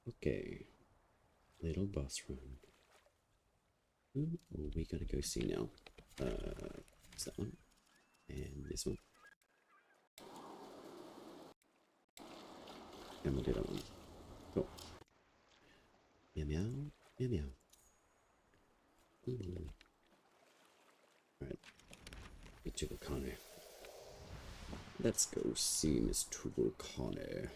Okay. Little boss room. Who are we gonna go see now? Is that one? And this one. And we'll do that one. Cool. Meow meow. Meow meow. Alright. Tubalcane. Let's go see Miss Tubalcane.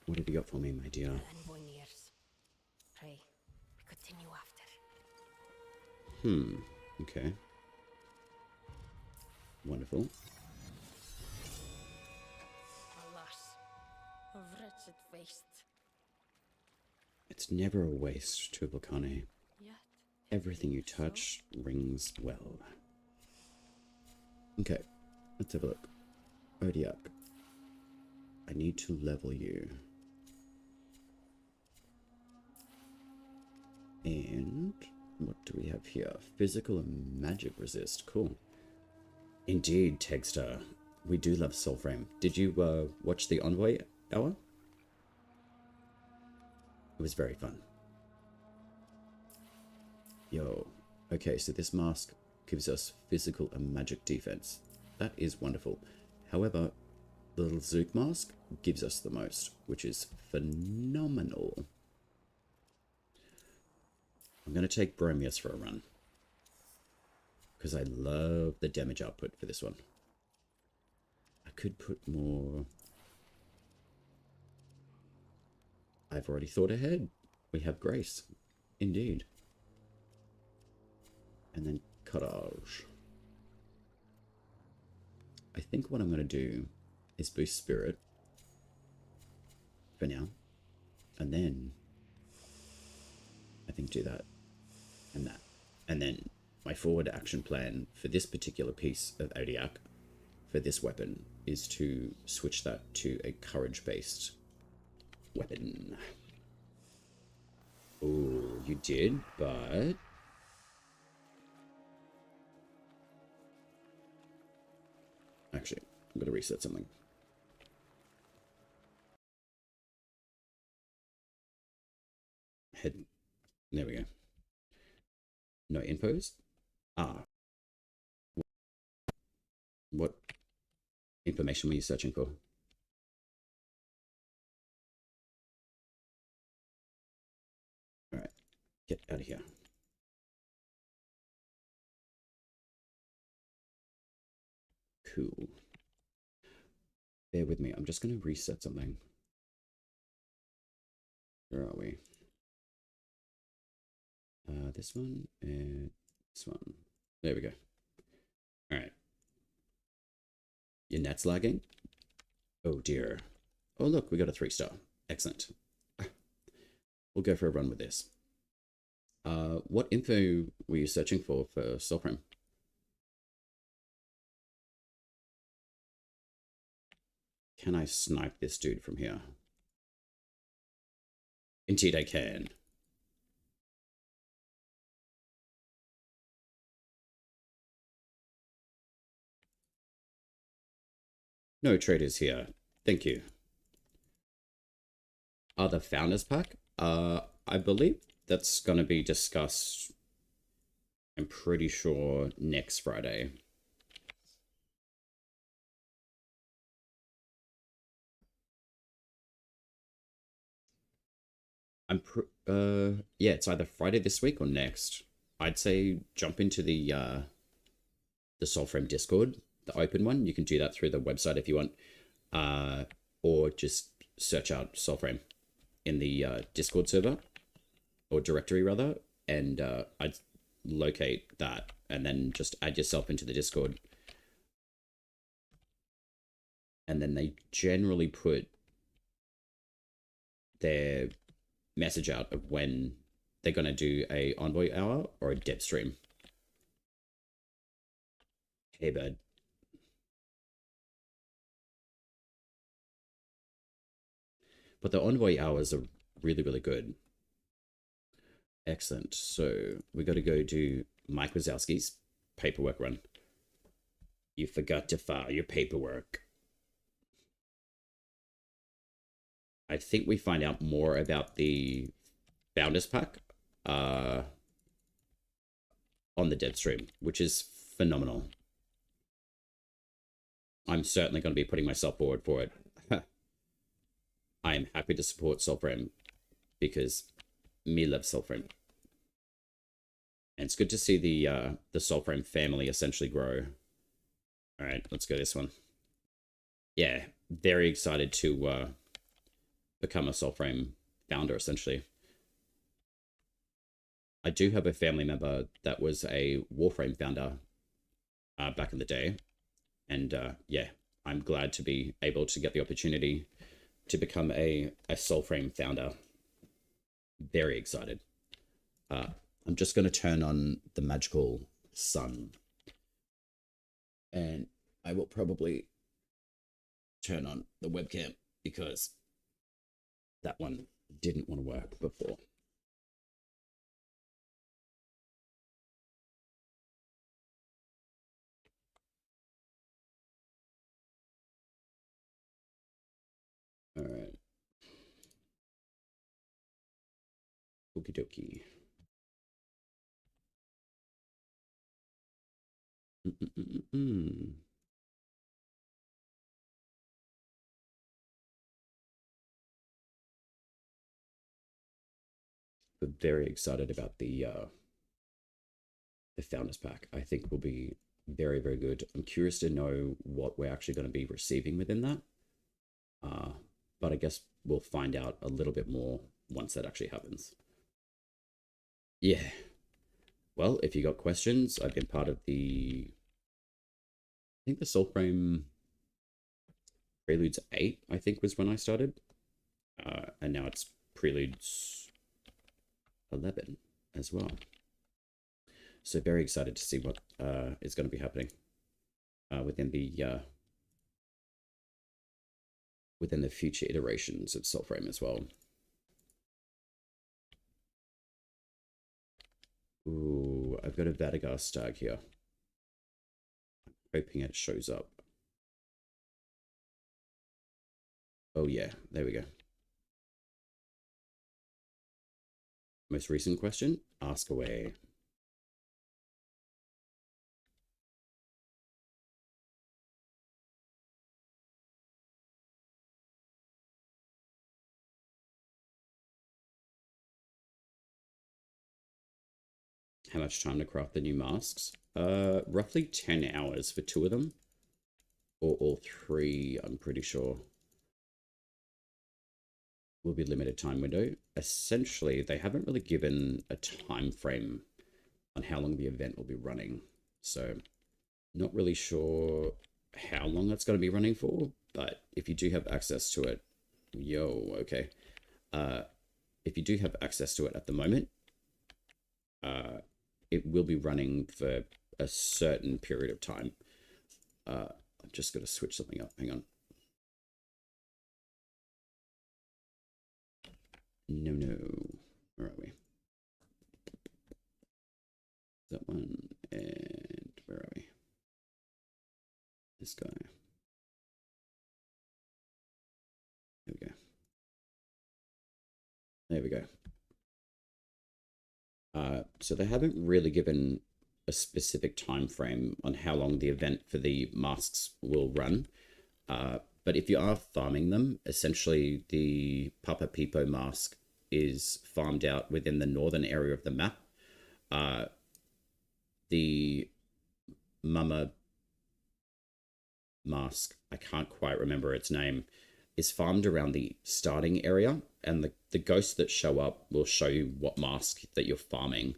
What have you got for me, my dear? Pray, we continue after. Okay. Wonderful. Alas, of wretched waste. It's never a waste, Tubalcane. Yet, Everything you touch rings well. Okay, let's have a look. Odiak. I need to level you. And what do we have here? Physical and magic resist. Cool. Indeed, Tegstar. We do love Soulframe. Did you watch the Envoy Hour? It was very fun. Yo. Okay, so this mask gives us physical and magic defense. That is wonderful. However, the little Zook mask gives us the most, which is phenomenal. I'm going to take Bromius for a run, because I love the damage output for this one. I could put more. I've already thought ahead. We have Grace. Indeed. And then Cottage. I think what I'm going to do is boost Spirit for now. And then I think do that and that. And then my forward action plan for this particular piece of Odiak for this weapon is to switch that to a courage-based weapon. Oh, you did, but actually, I'm going to reset something. Head. There we go. No infos. Ah. What information were you searching for? All right. Get out of here. Cool. Bear with me. I'm just going to reset something. Where are we? This one and this one. There we go. All right. Your net's lagging? Oh dear. Oh look, we got a 3-star. Excellent. We'll go for a run with this. What info were you searching for Soulframe? Can I snipe this dude from here? Indeed I can. No traders here. Thank you. The Founders Pack? I believe that's going to be discussed, I'm pretty sure, next Friday. Yeah, it's either Friday this week or next. I'd say jump into the Soulframe Discord, the open one. You can do that through the website if you want, or just search out Soulframe in the Discord server, or directory rather, and I'd locate that and then just add yourself into the Discord. And then they generally put their message out of when they're going to do a Envoy Hour or a Deb stream. Hey, bud. But the Envoy Hours are really, really good. Excellent. So we got to go do Mike Wazowski's paperwork run. You forgot to file your paperwork. I think we find out more about the Founders Pack on the dead stream, which is phenomenal. I'm certainly going to be putting myself forward for it. I am happy to support Soulframe because me love Soulframe. And it's good to see the Soulframe family essentially grow. All right, let's go this one. Yeah, very excited to become a Soulframe founder, essentially. I do have a family member that was a Warframe founder back in the day. And yeah, I'm glad to be able to get the opportunity to become a Soulframe founder. Very excited. I'm just going to turn on the magical sun. And I will probably turn on the webcam because that one didn't want to work before. All right. Okie dokie. But very excited about the Founders Pack. I think will be very, very good. I'm curious to know what we're actually going to be receiving within that. But I guess we'll find out a little bit more once that actually happens. Yeah. Well, if you got questions, I've been part of the... I think the Soulframe Preludes 8, I think, was when I started. And now it's Preludes 11 as well. So very excited to see what is going to be happening within the future iterations of Soulframe as well. Ooh, I've got a Vadagar stag here. I'm hoping it shows up. Oh yeah, there we go. Most recent question, ask away. How much time to craft the new masks? Roughly 10 hours for 2 of them. Or all 3, I'm pretty sure. Will be limited time window. Essentially, they haven't really given a time frame on how long the event will be running. So, not really sure how long that's going to be running for. But if you do have access to it, okay. If you do have access to it at the moment, it will be running for a certain period of time. I'm just going to switch something up. Hang on. No. Where are we? That one. And where are we? This guy. There we go. There we go. So they haven't really given a specific time frame on how long the event for the masks will run. But if you are farming them, essentially the Papa Pipo mask is farmed out within the northern area of the map. The Mama mask, I can't quite remember its name, is farmed around the starting area, and the ghosts that show up will show you what mask that you're farming.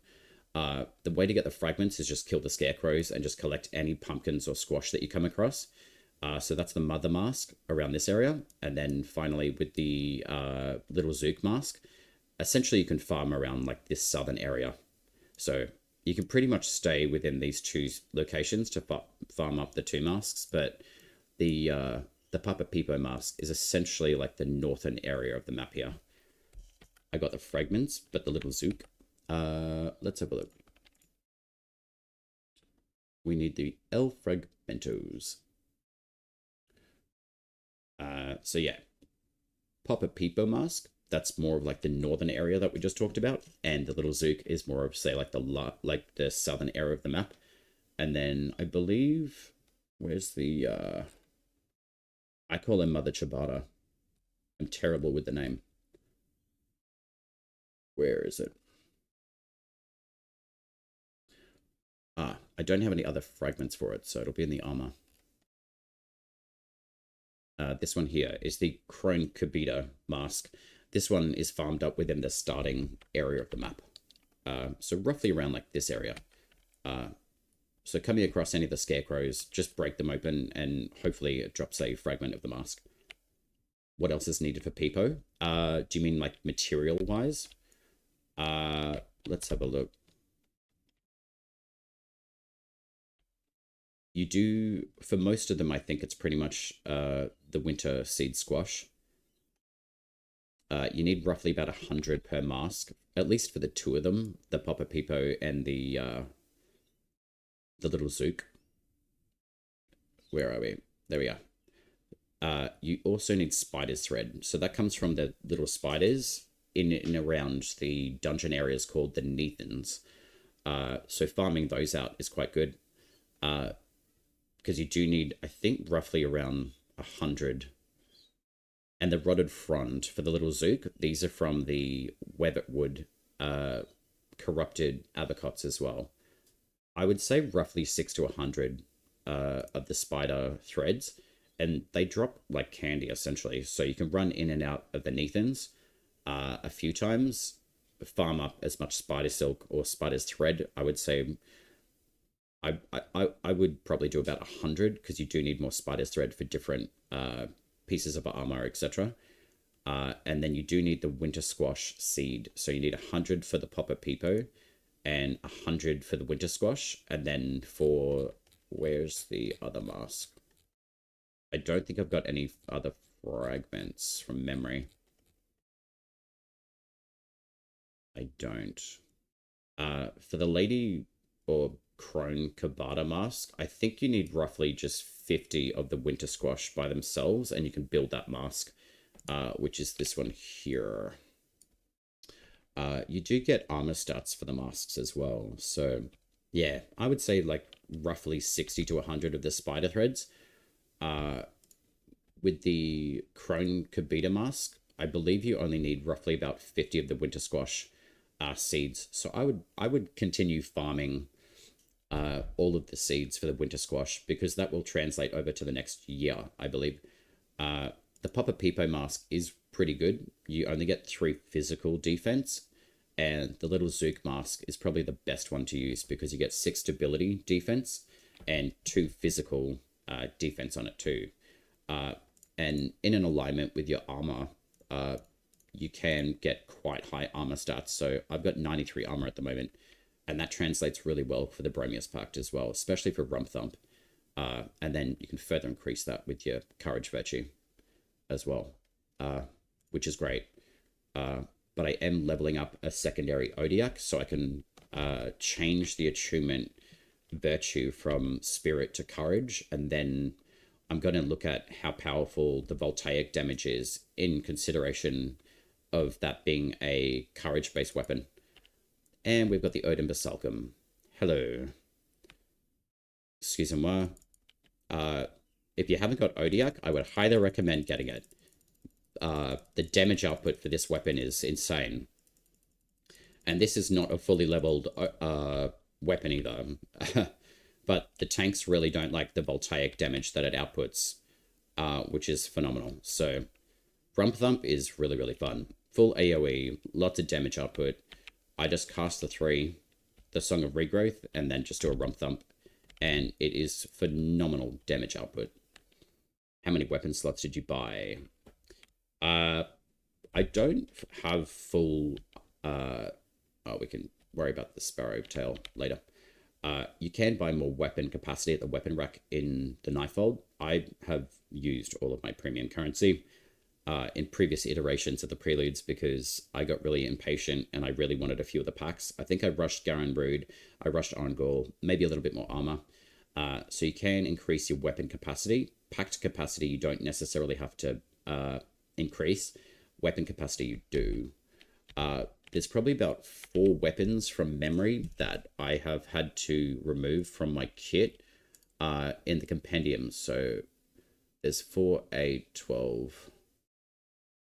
The way to get the fragments is just kill the scarecrows and just collect any pumpkins or squash that you come across. So that's the mother mask around this area. And then finally with the little Zook mask, essentially you can farm around like this southern area. So you can pretty much stay within these 2 locations to farm up the 2 masks. But the Papa Pipo mask is essentially like the northern area of the map here. I got the fragments, but the little Zook. Let's have a look. we need the El Fragmentos. So yeah, Papa Peepo mask. That's more of like the northern area that we just talked about, and the little Zook is more of, say, like the southern area of the map. And then I believe, where's the I call him Mother Chibata. I'm terrible with the name. Where is it? I don't have any other fragments for it, so it'll be in the armor. This one here is the Crone Kabita mask. This one is farmed up within the starting area of the map. So roughly around like this area. So coming across any of the scarecrows, just break them open and hopefully it drops a fragment of the mask. What else is needed for Peepo? Do you mean like material-wise? Let's have a look. You do, for most of them, I think it's pretty much the winter seed squash. You need roughly about 100 per mask, at least for the two of them, the Papa Peepo and the little Zook. Where are we? There we are. You also need spider's thread. So that comes from the little spiders in and around the dungeon areas called the Neathans. So farming those out is quite good. Because you do need, I think, roughly around 100. And the rotted frond for the little Zook, these are from the Weatherwood corrupted abacots as well. I would say roughly 6 to 100 of the spider threads, and they drop like candy essentially. So you can run in and out of the Neathans a few times, farm up as much spider silk or spider's thread. I would say I would probably do about 100 because you do need more spider's thread for different pieces of armor, etc. And then you do need the winter squash seed. So you need 100 for the Papa Peepo and 100 for the winter squash. And then for, where's the other mask? I don't think I've got any other fragments from memory. I don't. For the lady or Crone Kabata mask, I think you need roughly just 50 of the winter squash by themselves, and you can build that mask, which is this one here. You do get armor stats for the masks as well. So yeah, I would say like roughly 60 to 100 of the spider threads. With the Crone Kabita mask, I believe you only need roughly about 50 of the winter squash seeds. So I would continue farming all of the seeds for the winter squash, because that will translate over to the next year, I believe. The Papa Peepo mask is pretty good. You only get 3 physical defense, and the little Zook mask is probably the best one to use because you get 6 stability defense and 2 physical defense on it too. And in an alignment with your armor, you can get quite high armor stats. So I've got 93 armor at the moment, and that translates really well for the Bromius Pact as well, especially for Rump Thump. And then you can further increase that with your Courage Virtue as well, which is great. But I am leveling up a secondary Odiac, so I can change the attunement virtue from Spirit to Courage, and then I'm going to look at how powerful the voltaic damage is in consideration of that being a Courage-based weapon. And we've got the Odin Basalcum. Hello. Excusez-moi. If you haven't got Odiac, I would highly recommend getting it. The damage output for this weapon is insane. And this is not a fully leveled weapon either. But the tanks really don't like the voltaic damage that it outputs, which is phenomenal. So Rump Thump is really, really fun. Full AoE, lots of damage output. I just cast the 3, the Song of Regrowth, and then just do a Rump Thump. And it is phenomenal damage output. How many weapon slots did you buy? I don't have full... we can worry about the Sparrow Tail later. You can buy more weapon capacity at the weapon rack in the Knifefold. I have used all of my premium currency in previous iterations of the Preludes because I got really impatient and I really wanted a few of the packs. I think I rushed Garen Rude, I rushed Orengall, maybe a little bit more armor. So you can increase your weapon capacity. Packed capacity you don't necessarily have to increase. Weapon capacity you do. There's probably about 4 weapons from memory that I have had to remove from my kit in the compendium. So there's 4, 8, 12,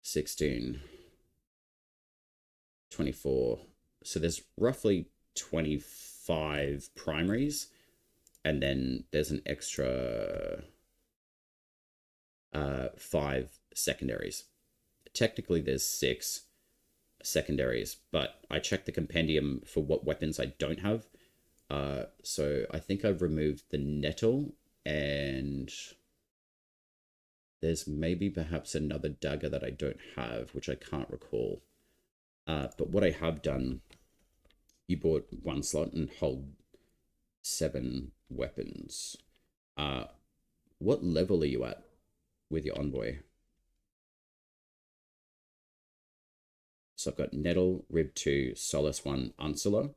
16, 24. So there's roughly 25 primaries, and then there's an extra 5 secondaries. Technically there's 6 secondaries, but I checked the compendium for what weapons I don't have. So I think I've removed the nettle, and there's maybe perhaps another dagger that I don't have, which I can't recall. But what I have done, you bought 1 slot and hold 7 weapons. What level are you at with your envoy? So I've got Nettle, Rib 2, Solace 1, Ursula.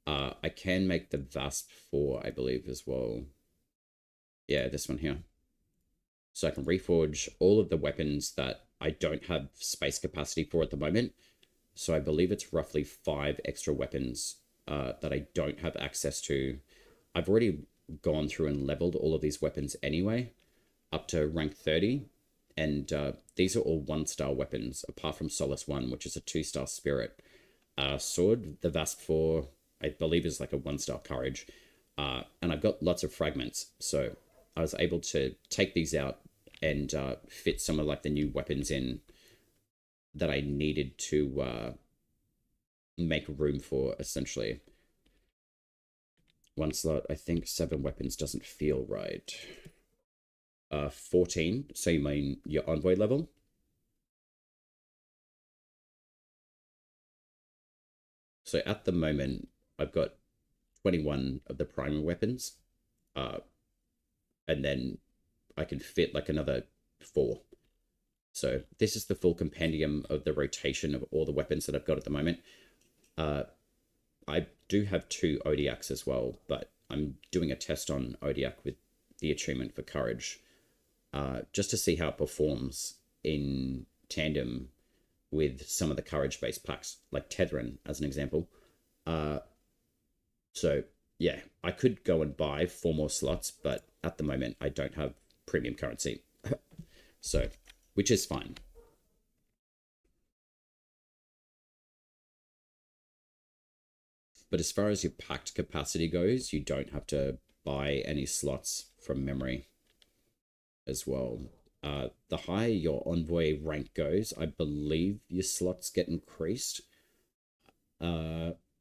I can make the Vasp 4, I believe, as well. Yeah, this one here. So I can reforge all of the weapons that I don't have space capacity for at the moment. So I believe it's roughly 5 extra weapons that I don't have access to. I've already gone through and leveled all of these weapons anyway, up to rank 30. And these are all 1-star weapons, apart from Solace 1, which is a 2-star spirit. Sword, the Vasp 4, I believe is like a 1-star courage. And I've got lots of fragments. So I was able to take these out and fit some of like the new weapons in that I needed to make room for, essentially. 1 slot, I think 7 weapons doesn't feel right. 14, so you mean your envoy level? So at the moment, I've got 21 of the primary weapons, and then I can fit like another 4. So this is the full compendium of the rotation of all the weapons that I've got at the moment. I do have 2 Odiacs as well, but I'm doing a test on Odiac with the achievement for courage, just to see how it performs in tandem with some of the courage-based packs, like Tethrin, as an example. So, yeah, I could go and buy 4 more slots, but at the moment, I don't have premium currency. So, which is fine. But as far as your packed capacity goes, you don't have to buy any slots from memory as well. The higher your envoy rank goes, I believe your slots get increased.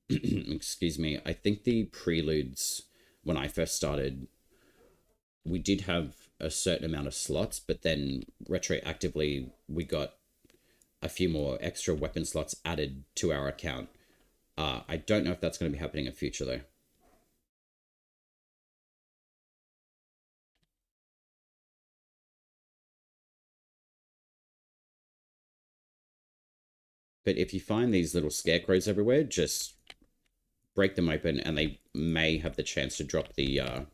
Excuse me. I think the preludes, when I first started, we did have a certain amount of slots, but then retroactively we got a few more extra weapon slots added to our account. I don't know if that's going to be happening in future, though. But if you find these little scarecrows everywhere, just break them open, and they may have the chance to drop the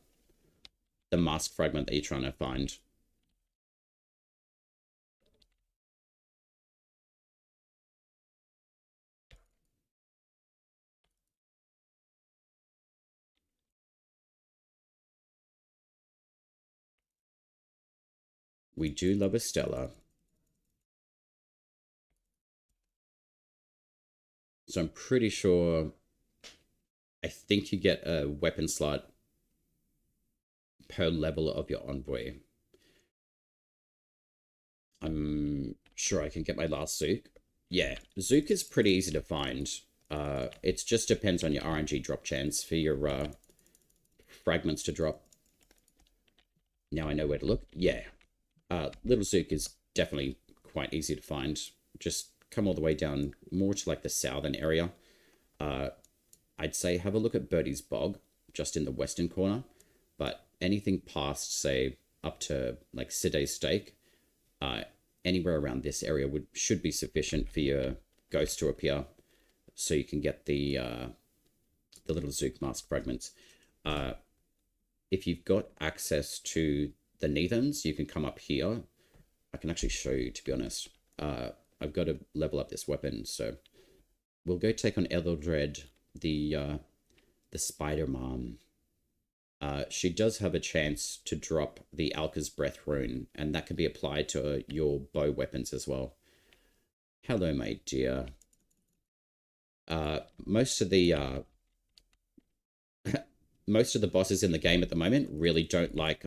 mask fragment that you're trying to find. We do love a Stella. So I'm pretty sure, I think you get a weapon slot per level of your envoy. I'm sure I can get my last Zook. Yeah, Zook is pretty easy to find. It just depends on your RNG drop chance for your fragments to drop. Now I know where to look. Yeah, Little Zook is definitely quite easy to find. Just come all the way down more to like the southern area. I'd say have a look at Birdie's Bog, just in the western corner. But anything past, say, up to like Siday's Stake, anywhere around this area should be sufficient for your ghost to appear, so you can get the little Zook mask fragments. if you've got access to the Neathans, you can come up here. I can actually show you, to be honest. I've got to level up this weapon, so we'll go take on Etheldred, the Spider Mom. She does have a chance to drop the Alka's Breath rune, and that can be applied to your bow weapons as well. Hello, my dear. Most of the most of the bosses in the game at the moment really don't like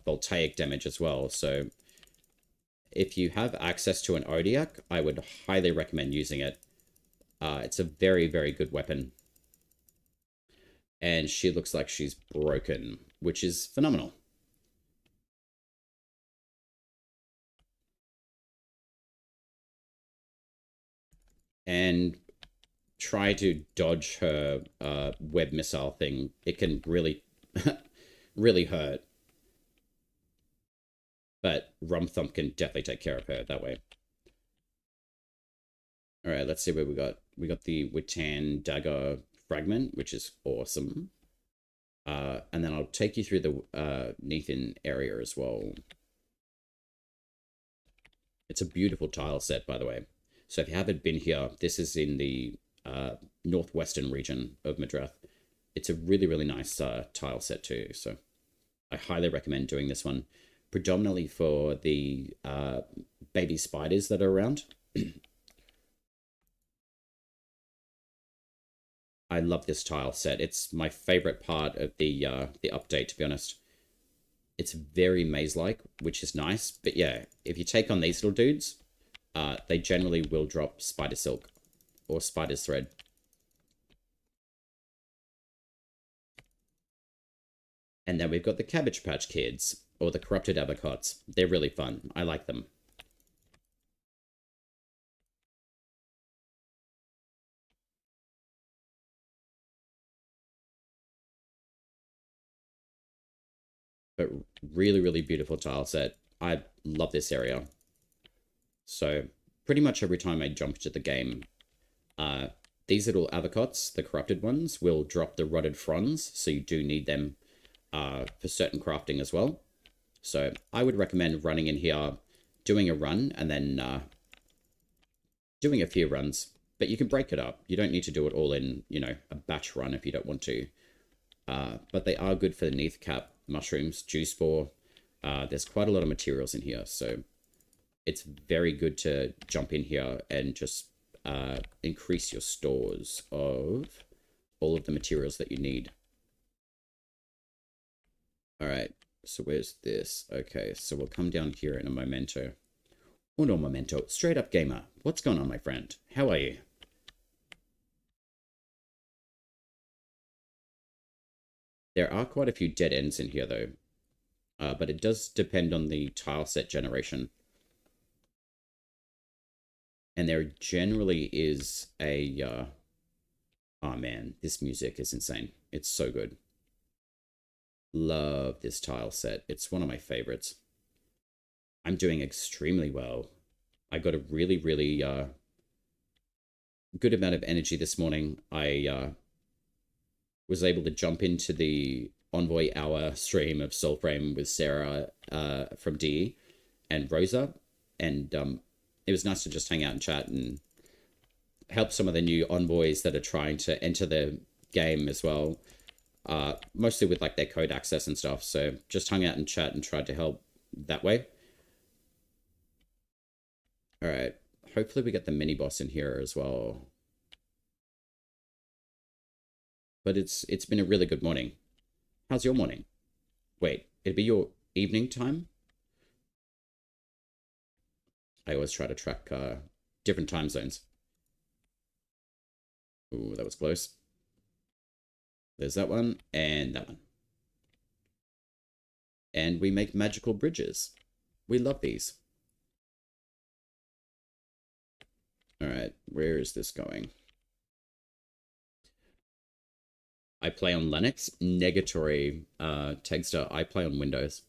voltaic damage as well, so if you have access to an Odiak, I would highly recommend using it. It's a very, very good weapon. And she looks like she's broken, which is phenomenal. And try to dodge her web missile thing. It can really, really hurt. But Rumthump can definitely take care of her that way. Alright, let's see what we got. We got the Witan Dagger Fragment, which is awesome. And then I'll take you through the Neathan area as well. It's a beautiful tile set, by the way. So if you haven't been here, this is in the northwestern region of Madrath. It's a really, really nice tile set too. So I highly recommend doing this one, predominantly for the baby spiders that are around. I love this tile set. It's my favorite part of the update, to be honest. It's very maze-like, which is nice. But yeah, if you take on these little dudes, they generally will drop spider silk or spider's thread. And then we've got the Cabbage Patch Kids, or the Corrupted Apricots. They're really fun. I like them. But really, really beautiful tile set. I love this area. So pretty much every time I jump into the game, these little apricots, the corrupted ones, will drop the rotted fronds. So you do need them for certain crafting as well. So I would recommend running in here, doing a run, and then doing a few runs. But you can break it up. You don't need to do it all in, you know, a batch run if you don't want to. But they are good for the Neath Cap mushrooms, juice spore. There's quite a lot of materials in here, so it's very good to jump in here and just increase your stores of all of the materials that you need. All right, so where's this? Okay, so we'll come down here in a momento. Oh, no momento. Straight up gamer. What's going on, my friend? How are you? There are quite a few dead ends in here, though. But it does depend on the tile set generation. And there generally is a... oh, man. This music is insane. It's so good. Love this tile set. It's one of my favorites. I'm doing extremely well. I got a really, really good amount of energy this morning. I was able to jump into the Envoy Hour stream of Soulframe with Sarah from DE and Rosa, and it was nice to just hang out and chat and help some of the new envoys that are trying to enter the game as well, mostly with like their code access and stuff. So just hung out and chat and tried to help that way. All right, hopefully we get the mini boss in here as well. But it's been a really good morning. How's your morning? Wait, it'd be your evening time? I always try to track different time zones. Ooh, that was close. There's that one, and that one. And we make magical bridges. We love these. Alright, where is this going? I play on Linux. Negatory Tegster. I play on Windows.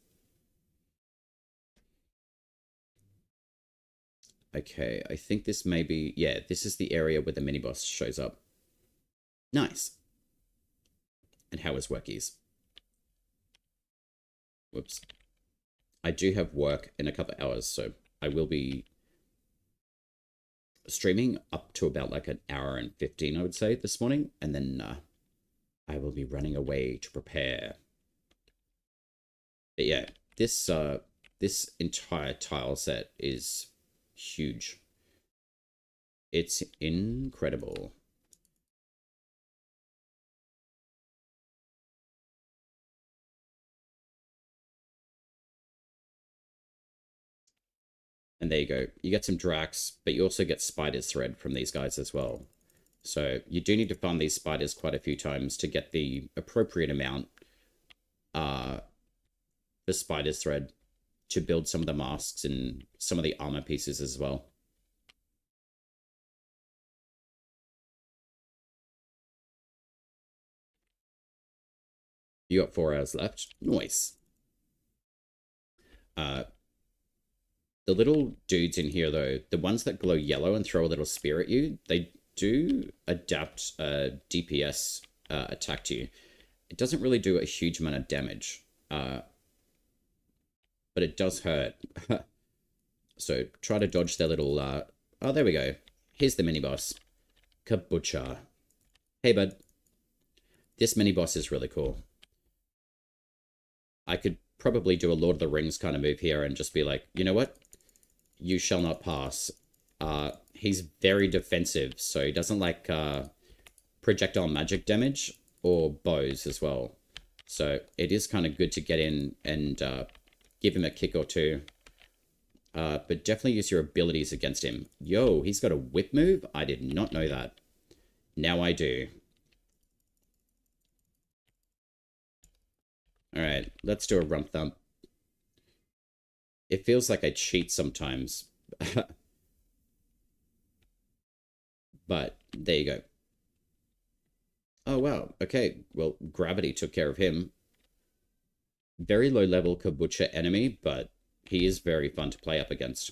Okay, I think this may be... yeah, this is the area where the mini-boss shows up. Nice. And how is Workies? Whoops. I do have work in a couple of hours, so I will be streaming up to about like an hour and 15, I would say, this morning. And then I will be running away to prepare. But yeah, this entire tile set is huge. It's incredible. And there you go. You get some Drax, but you also get Spider's Thread from these guys as well. So you do need to farm these spiders quite a few times to get the appropriate amount for Spider's Thread to build some of the masks and some of the armor pieces as well. You got 4 hours left. Nice. The little dudes in here, though, the ones that glow yellow and throw a little spear at you, they do adapt a DPS attack to you. It doesn't really do a huge amount of damage, but it does hurt. So try to dodge their little... Oh, there we go. Here's the mini-boss. Kabucha. Hey, bud. This mini-boss is really cool. I could probably do a Lord of the Rings kind of move here and just be like, you know what? You shall not pass. He's very defensive, so he doesn't like projectile magic damage or bows as well. So it is kind of good to get in and give him a kick or two. But definitely use your abilities against him. Yo, he's got a whip move? I did not know that. Now I do. Alright, let's do a rump thump. It feels like I cheat sometimes. But there you go. Oh, wow. Okay, well, gravity took care of him. Very low level Kabucha enemy, but he is very fun to play up against.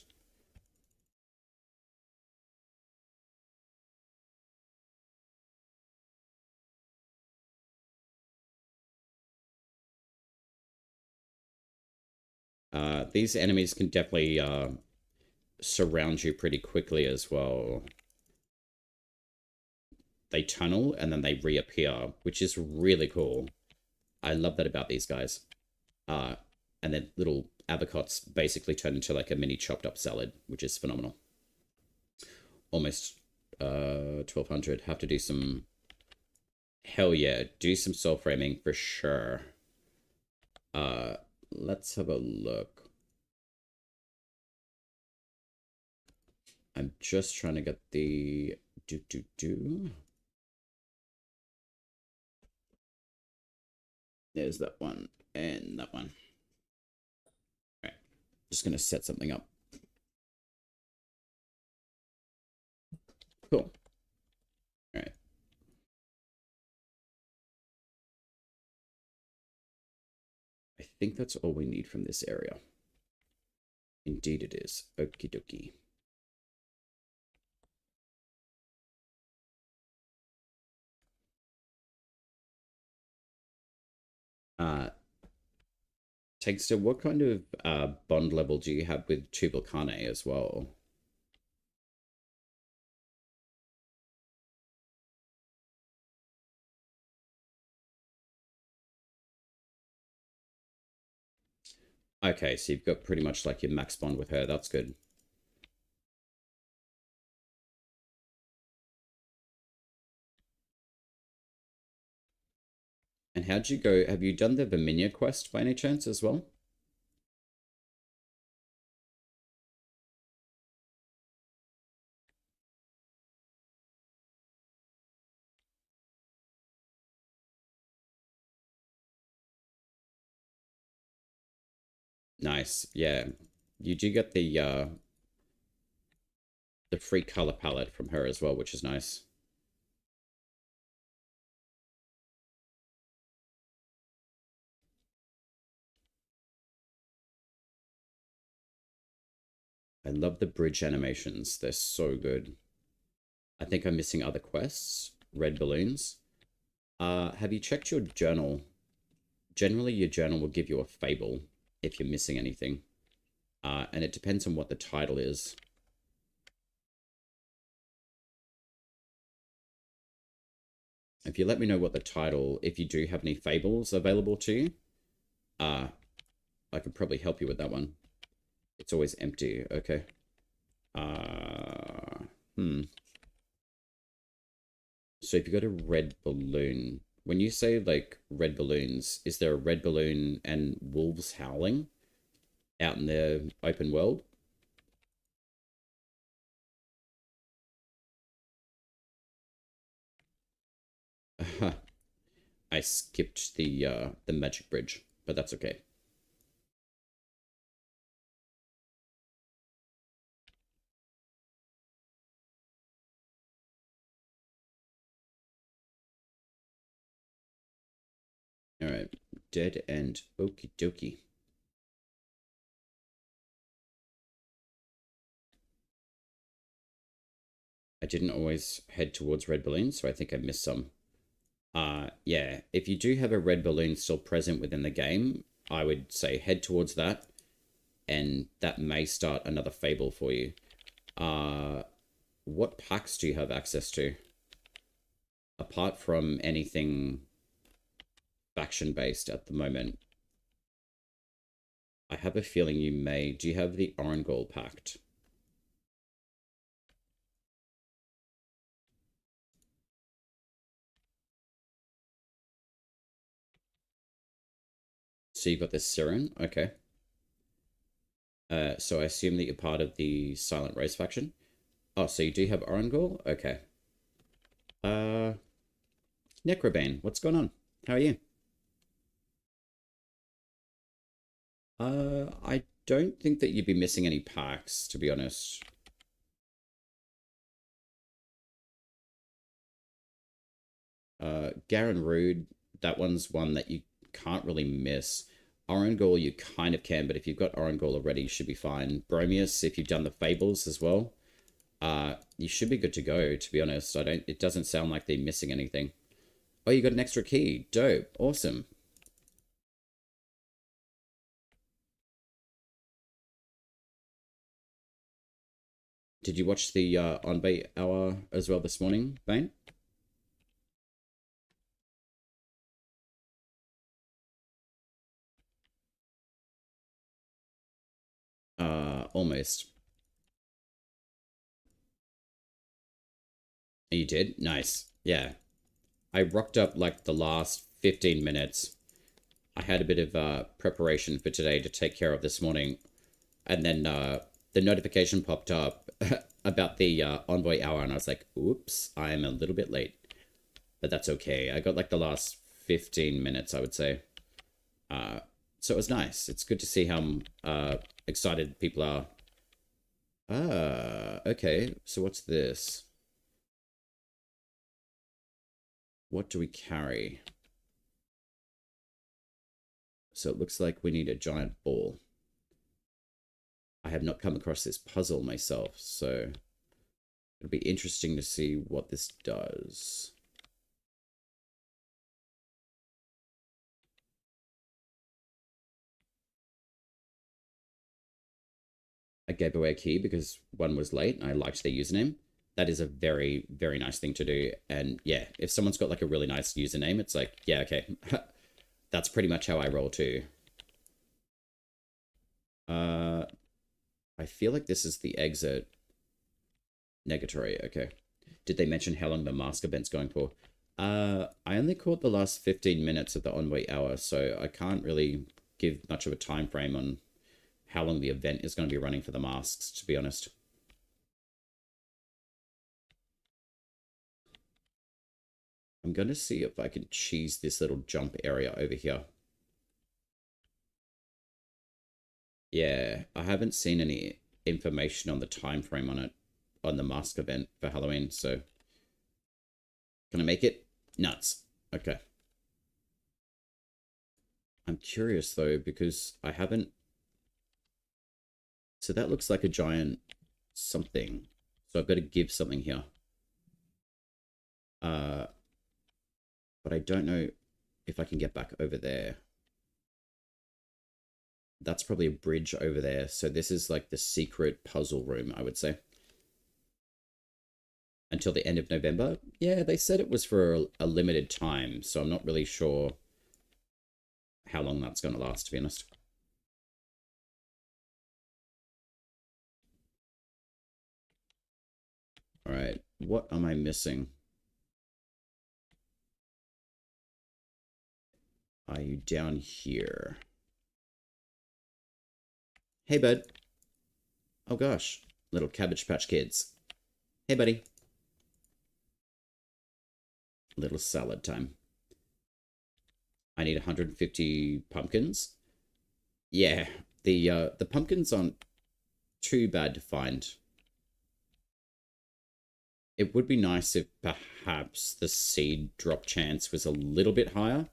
These enemies can definitely surround you pretty quickly as well. They tunnel and then they reappear, which is really cool. I love that about these guys. And then little apricots basically turn into like a mini chopped up salad, which is phenomenal. Almost 1200. Have to do some... Hell yeah, do some soul framing for sure. Let's have a look. I'm just trying to get the There's that one and that one. All right, just gonna set something up. Cool. All right. I think that's all we need from this area. Indeed it is. Okie dokie. Texter, what kind of bond level do you have with Tubalcane as well? Okay, so you've got pretty much like your max bond with her. That's good. And how'd you go? Have you done the Verminia quest by any chance as well? Nice. Yeah. You do get the free color palette from her as well, which is nice. I love the bridge animations. They're so good. I think I'm missing other quests. Red balloons. Have you checked your journal? Generally, your journal will give you a fable. if you're missing anything. And it depends on what the title is. If you let me know what the title, if you do have any fables available to you, I could probably help you with that one. It's always empty. Okay. So if you go to red balloon, when you say like red balloons, is there a red balloon and wolves howling out in the open world? I skipped the magic bridge, but that's okay. All right, dead end. Okie dokie. I didn't always head towards red balloons, so I think I missed some. Yeah, if you do have a red balloon still present within the game, I would say head towards that, and that may start another fable for you. What packs do you have access to? Apart from anything faction-based at the moment. I have a feeling you may. Do you have the Orengall Pact? So you've got the Siren? Okay. So I assume that you're part of the Silent Rose faction? Oh, so you do have Orengall? Okay. Necrobane, what's going on? How are you? I don't think that you'd be missing any packs, to be honest. Garen Rude, that one's one that you can't really miss. Orengall, you kind of can, but if you've got Orengall already, you should be fine. Bromius, if you've done the Fables as well, you should be good to go, to be honest. It doesn't sound like they're missing anything. Oh, you got an extra key. Dope. Awesome. Did you watch the on-bait hour as well this morning, Bane? Almost. You did? Nice. Yeah. I rocked up like the last 15 minutes. I had a bit of preparation for today to take care of this morning. And then the notification popped up about the Envoy hour, and I was like, oops, I'm a little bit late. But that's okay. I got like the last 15 minutes, I would say. So it was nice. It's good to see how excited people are. Okay. So what's this? What do we carry? So it looks like we need a giant ball. I have not come across this puzzle myself, so it'll be interesting to see what this does. I gave away a key because one was late and I liked their username. That is a very, very nice thing to do. And yeah, if someone's got like a really nice username, it's like, yeah, okay. That's pretty much how I roll too. I feel like this is the exit. Negatory, okay. Did they mention how long the mask event's going for? I only caught the last 15 minutes of the Envoy hour, so I can't really give much of a time frame on how long the event is going to be running for the masks, to be honest. I'm going to see if I can cheese this little jump area over here. Yeah, I haven't seen any information on the time frame on it, on the mask event for Halloween, so can I make it? Nuts. Okay. I'm curious though, because I haven't... So that looks like a giant something. So I've got to give something here. But I don't know if I can get back over there. That's probably a bridge over there. So this is like the secret puzzle room, I would say. Until the end of November. Yeah, they said it was for a limited time, so I'm not really sure how long that's going to last, to be honest. All right, what am I missing? Are you down here? Hey, bud. Oh, gosh. Little Cabbage Patch Kids. Hey, buddy. Little salad time. I need 150 pumpkins. Yeah, the pumpkins aren't too bad to find. It would be nice if perhaps the seed drop chance was a little bit higher.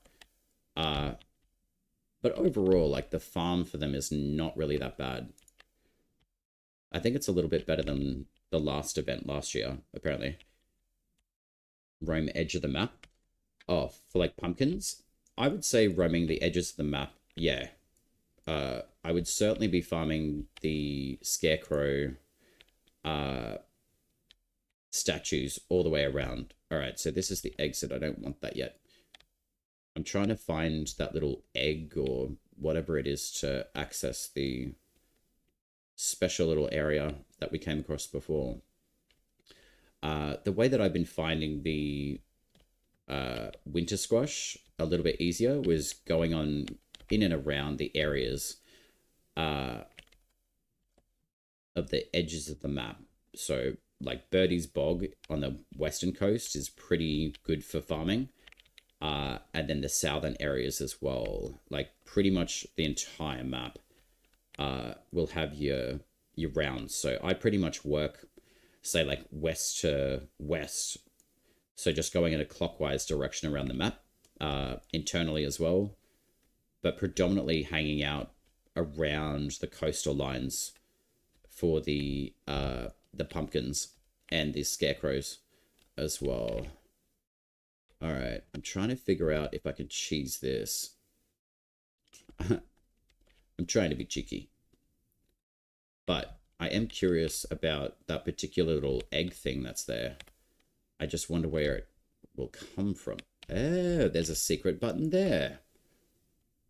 But overall, like, the farm for them is not really that bad. I think it's a little bit better than the last event last year, apparently. Roam edge of the map. Oh, for like pumpkins? I would say roaming the edges of the map, yeah. I would certainly be farming the scarecrow statues all the way around. Alright, so this is the exit. I don't want that yet. I'm trying to find that little egg or whatever it is to access the special little area that we came across before. The way that I've been finding the winter squash a little bit easier was going on in and around the areas of the edges of the map. So like Birdie's Bog on the western coast is pretty good for farming. And then the southern areas as well. Like pretty much the entire map will have your rounds. So I pretty much work, say, like west to west. So just going in a clockwise direction around the map, internally as well, but predominantly hanging out around the coastal lines for the pumpkins and the scarecrows as well. All right, I'm trying to figure out if I can cheese this. I'm trying to be cheeky. But I am curious about that particular little egg thing that's there. I just wonder where it will come from. Oh, there's a secret button there.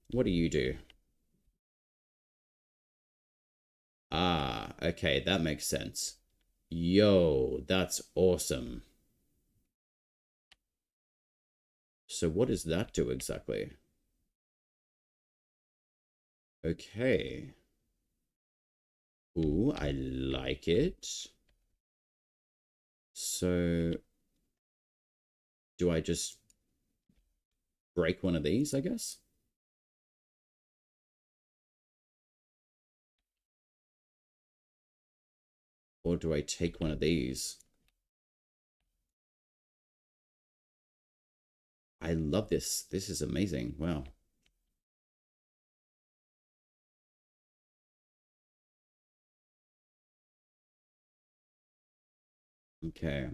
What do you do? Ah, okay, that makes sense. Yo, that's awesome. So what does that do exactly? Okay. Ooh, I like it. So do I just break one of these, I guess? Or do I take one of these? I love this. This is amazing. Wow. Okay.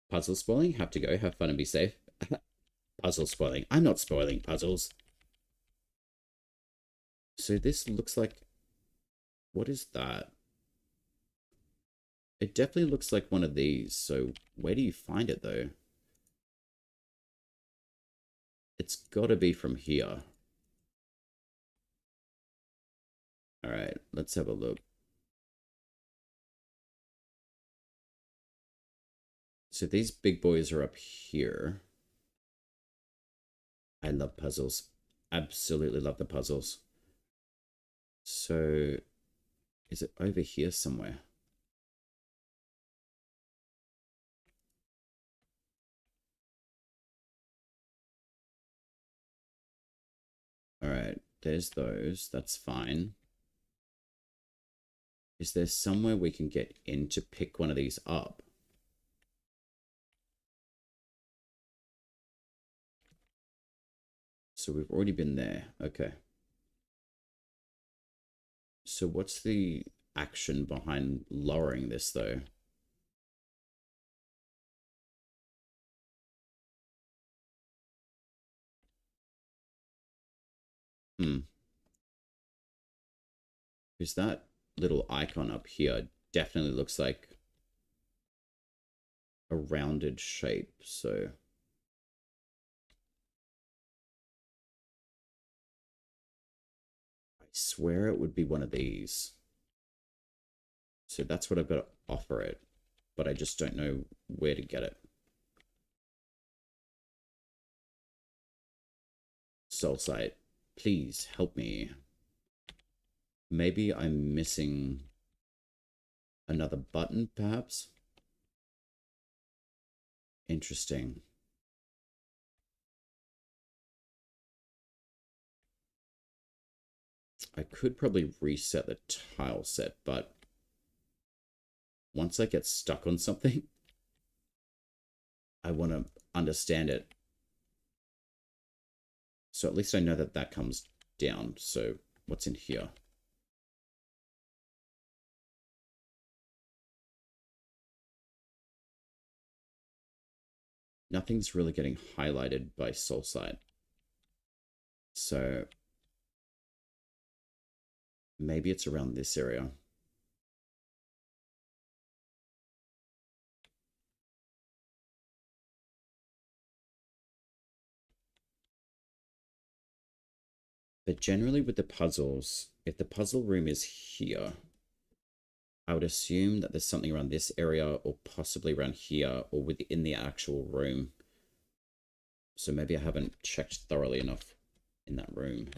Puzzle spoiling? Have to go. Have fun and be safe. Puzzle spoiling. I'm not spoiling puzzles. So this looks like... What is that? It definitely looks like one of these. So where do you find it, though? It's got to be from here. All right, let's have a look. So these big boys are up here. I love puzzles. Absolutely love the puzzles. So is it over here somewhere? All right, there's those. That's fine. Is there somewhere we can get in to pick one of these up? So we've already been there. Okay. So what's the action behind lowering this, though? Hmm. Because that little icon up here definitely looks like a rounded shape, so I swear it would be one of these. So that's what I've got to offer it, but I just don't know where to get it. Soulsight, please help me. Maybe I'm missing another button, perhaps? Interesting. I could probably reset the tile set, but once I get stuck on something, I want to understand it. So at least I know that that comes down. So what's in here? Nothing's really getting highlighted by Soulsight. So maybe it's around this area. But generally with the puzzles, if the puzzle room is here, I would assume that there's something around this area or possibly around here or within the actual room. So maybe I haven't checked thoroughly enough in that room.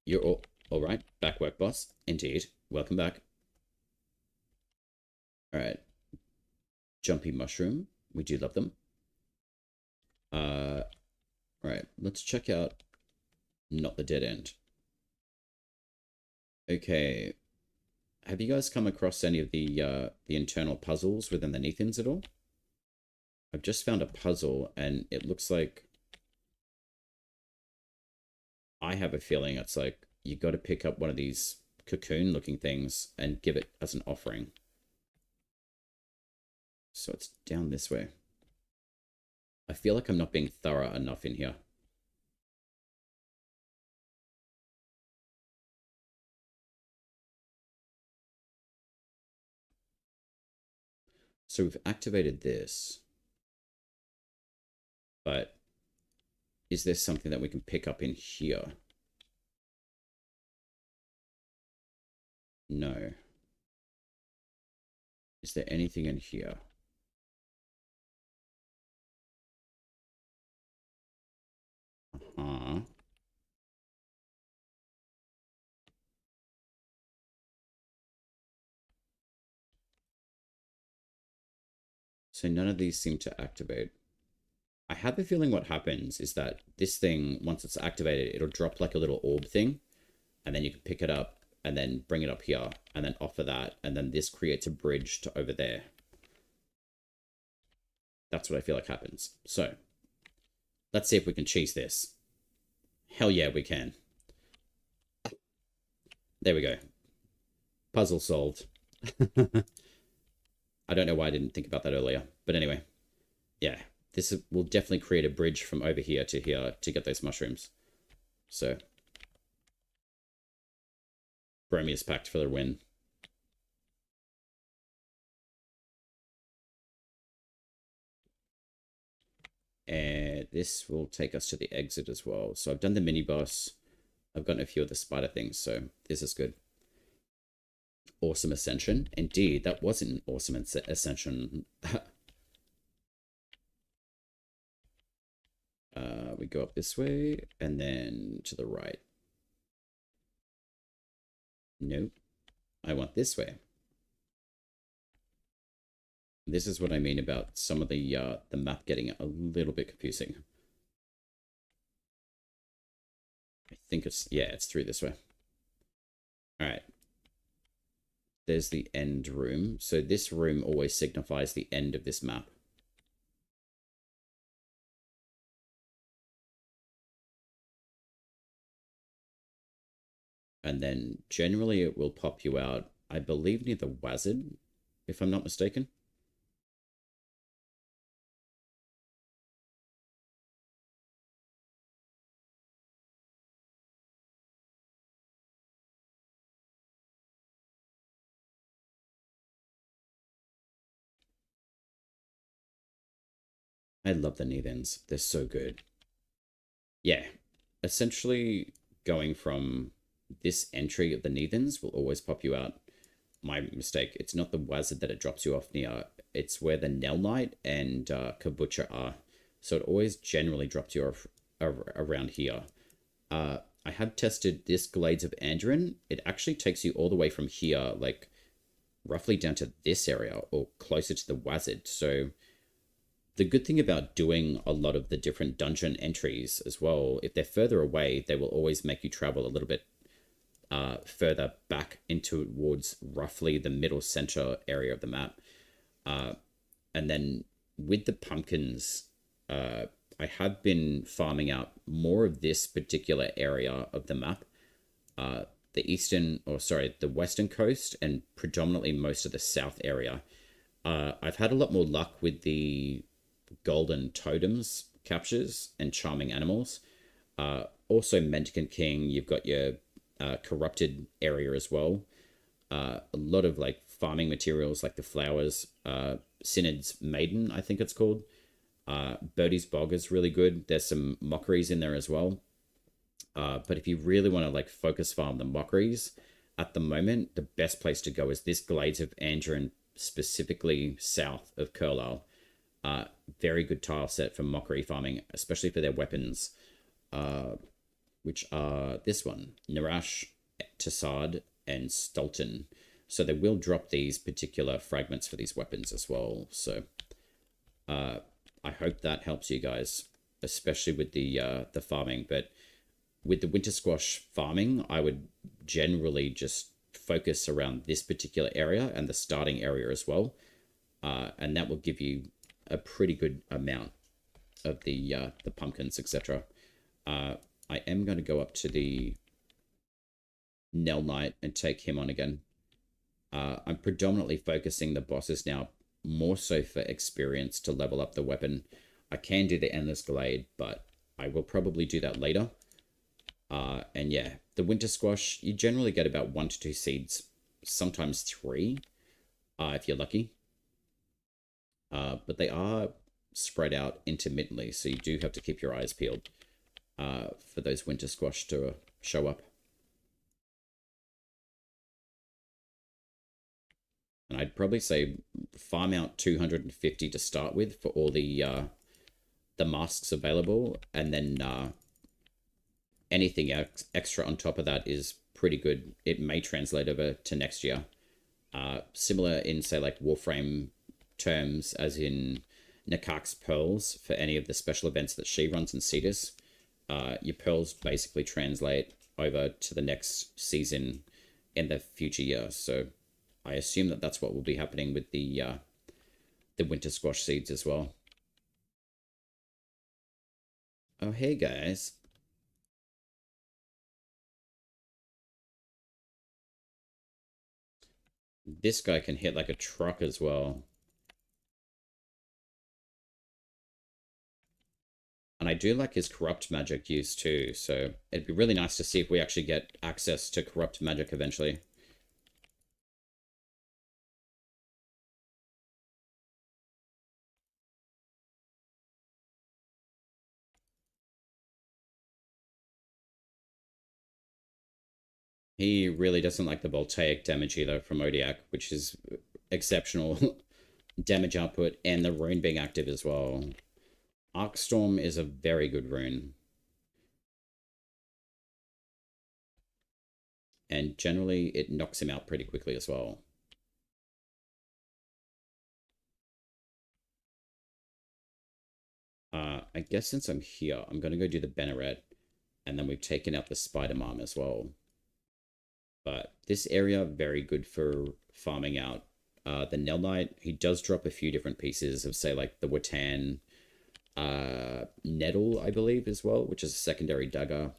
You're all right. Back work, boss. Indeed. Welcome back. All right. Jumpy mushroom. We do love them. All right. Let's check out not the dead end. Okay. Have you guys come across any of the internal puzzles within the Nethins at all? I've just found a puzzle and it looks like I have a feeling it's like you got to pick up one of these cocoon looking things and give it as an offering. So it's down this way. I feel like I'm not being thorough enough in here. So we've activated this. But is there something that we can pick up in here? No. Is there anything in here? Uh-huh. So none of these seem to activate. I have a feeling what happens is that this thing, once it's activated, it'll drop like a little orb thing, and then you can pick it up and then bring it up here and then offer that, and then this creates a bridge to over there. That's what I feel like happens. So let's see if we can cheese this. Hell yeah, we can. There we go. Puzzle solved. I don't know why I didn't think about that earlier. But anyway, yeah, this will definitely create a bridge from over here to get those mushrooms. So, Bromius Pact for the win. And this will take us to the exit as well. So I've done the mini boss. I've gotten a few of the spider things, so this is good. Awesome ascension. Indeed, that was an awesome ascension. We go up this way and then to the right. Nope. I want this way. This is what I mean about some of the map getting a little bit confusing. I think it's, yeah, it's through this way. All right. There's the end room. So this room always signifies the end of this map. And then generally it will pop you out, I believe, near the wizard, if I'm not mistaken. I love the Neathens. They're so good. Yeah, essentially going from this entry of the Neathens will always pop you out. My mistake. It's not the wizard that it drops you off near. It's where the Nell Knight and Kabucha are. So it always generally drops you off around here. I have tested this Glades of Anduin. It actually takes you all the way from here, like roughly down to this area or closer to the wizard. So the good thing about doing a lot of the different dungeon entries as well, if they're further away, they will always make you travel a little bit further back into towards roughly the middle center area of the map. And then with the pumpkins, I have been farming out more of this particular area of the map, the western coast, and predominantly most of the south area. I've had a lot more luck with the golden totems captures and charming animals. Also, Mendicant King, you've got your corrupted area as well. A lot of like farming materials like the flowers. Synod's Maiden, I think it's called. Birdie's Bog is really good. There's some mockeries in there as well. But if you really want to like focus farm the mockeries, at the moment, the best place to go is this Glades of Anduin, specifically south of Curlisle. Very good tile set for mockery farming, especially for their weapons, which are this one, Narash, Tassad, and Stolten. So they will drop these particular fragments for these weapons as well. So I hope that helps you guys, especially with the farming. But with the winter squash farming, I would generally just focus around this particular area and the starting area as well, and that will give you a pretty good amount of the pumpkins, etc. I am going to go up to the Nell Knight and take him on again. I'm predominantly focusing the bosses now more so for experience to level up the weapon. I can do the Endless Glade, but I will probably do that later. And yeah, the winter squash, you generally get about 1 to 2 seeds, sometimes 3, if you're lucky. But they are spread out intermittently, so you do have to keep your eyes peeled for those winter squash to show up. And I'd probably say farm out 250 to start with for all the masks available, and then anything extra on top of that is pretty good. It may translate over to next year. Similar in, say, like Warframe terms, as in Nakak's Pearls for any of the special events that she runs in Cetus. Your pearls basically translate over to the next season in the future year. So I assume that that's what will be happening with the winter squash seeds as well. Oh, hey guys. This guy can hit like a truck as well. And I do like his corrupt magic use too, so it'd be really nice to see if we actually get access to corrupt magic eventually. He really doesn't like the voltaic damage either from Odiak, which is exceptional damage output, and the rune being active as well. Arcstorm is a very good rune. And generally, it knocks him out pretty quickly as well. I guess since I'm here, I'm going to go do the Banneret, and then we've taken out the Spider Mom as well. But this area, very good for farming out the Nell Knight. He does drop a few different pieces of, say, like the Watan Nettle, I believe, as well, which is a secondary dagger.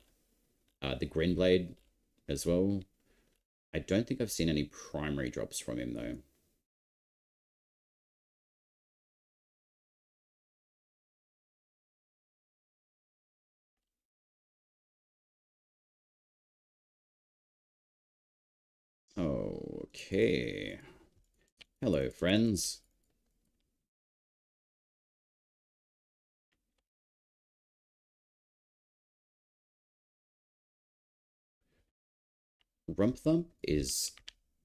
The Grinblade as well. I don't think I've seen any primary drops from him, though. Okay. Hello, friends. Rump Thump is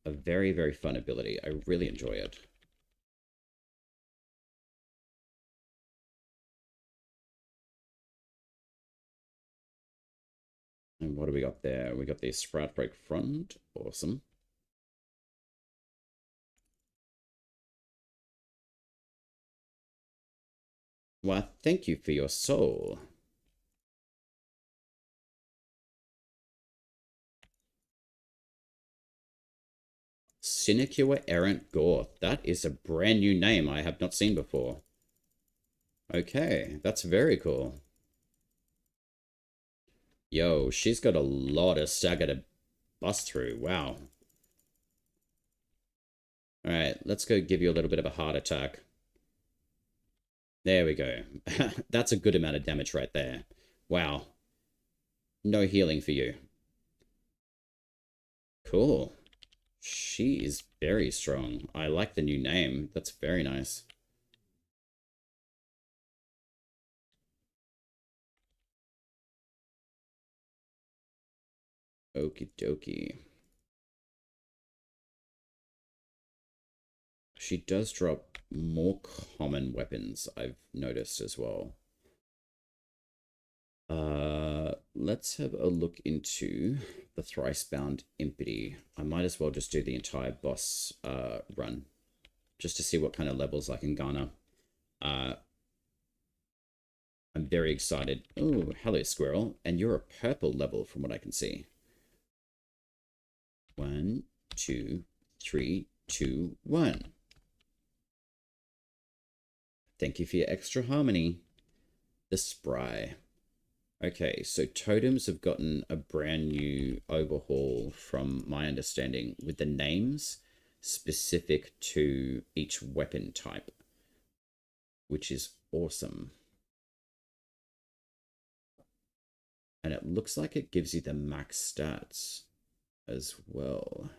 a very, very fun ability. I really enjoy it. And what do we got there? We got the Sprout Break Front. Awesome. Well, thank you for your soul. Sinecure Errant Gorth. That is a brand new name I have not seen before. Okay, that's very cool. Yo, she's got a lot of stagger to bust through. Wow. Alright, let's go give you a little bit of a heart attack. There we go. That's a good amount of damage right there. Wow. No healing for you. Cool. She is very strong. I like the new name. That's very nice. Okie dokie. She does drop more common weapons, I've noticed as well. Let's have a look into the Thrice-Bound Impity. I might as well just do the entire boss run, just to see what kind of levels I can garner. I'm very excited. Oh, hello, squirrel. And you're a purple level from what I can see. 1, 2, 3, 2, 1. Thank you for your extra harmony. The Spry. Okay, so totems have gotten a brand new overhaul from my understanding with the names specific to each weapon type, which is awesome. And it looks like it gives you the max stats as well,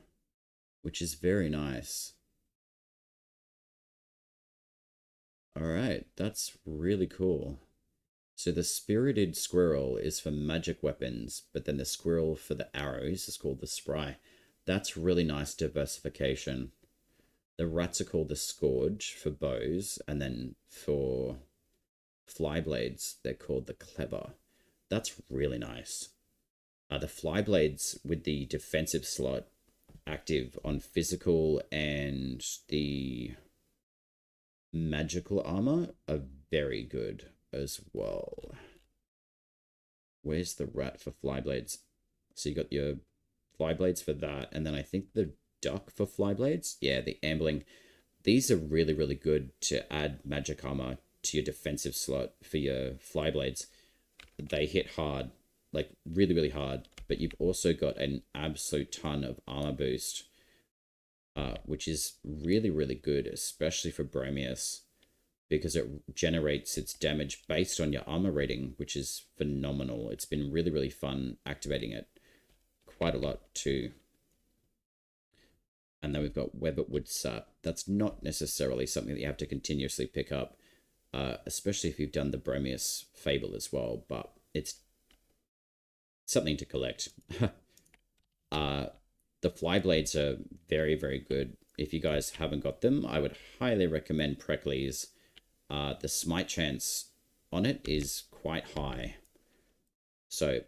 which is very nice. All right, that's really cool. So the Spirited Squirrel is for magic weapons, but then the squirrel for the arrows is called the Spry. That's really nice diversification. The rats are called the Scourge for bows, and then for flyblades, they're called the Clever. That's really nice. The flyblades with the defensive slot active on physical and the magical armor are very good as well. Where's the rat for flyblades? So you got your flyblades for that, and then I think the duck for flyblades. Yeah, the ambling. These are really, really good to add magic armor to your defensive slot for your flyblades. They hit hard, like really, really hard, but you've also got an absolute ton of armor boost, which is really, really good, especially for Bromius, because it generates its damage based on your armor rating, which is phenomenal. It's been really, really fun activating it quite a lot too. And then we've got Webbitwood Sap. That's not necessarily something that you have to continuously pick up, especially if you've done the Bromius Fable as well, but it's something to collect. The flyblades are very, very good. If you guys haven't got them, I would highly recommend Preckley's. The smite chance on it is quite high. So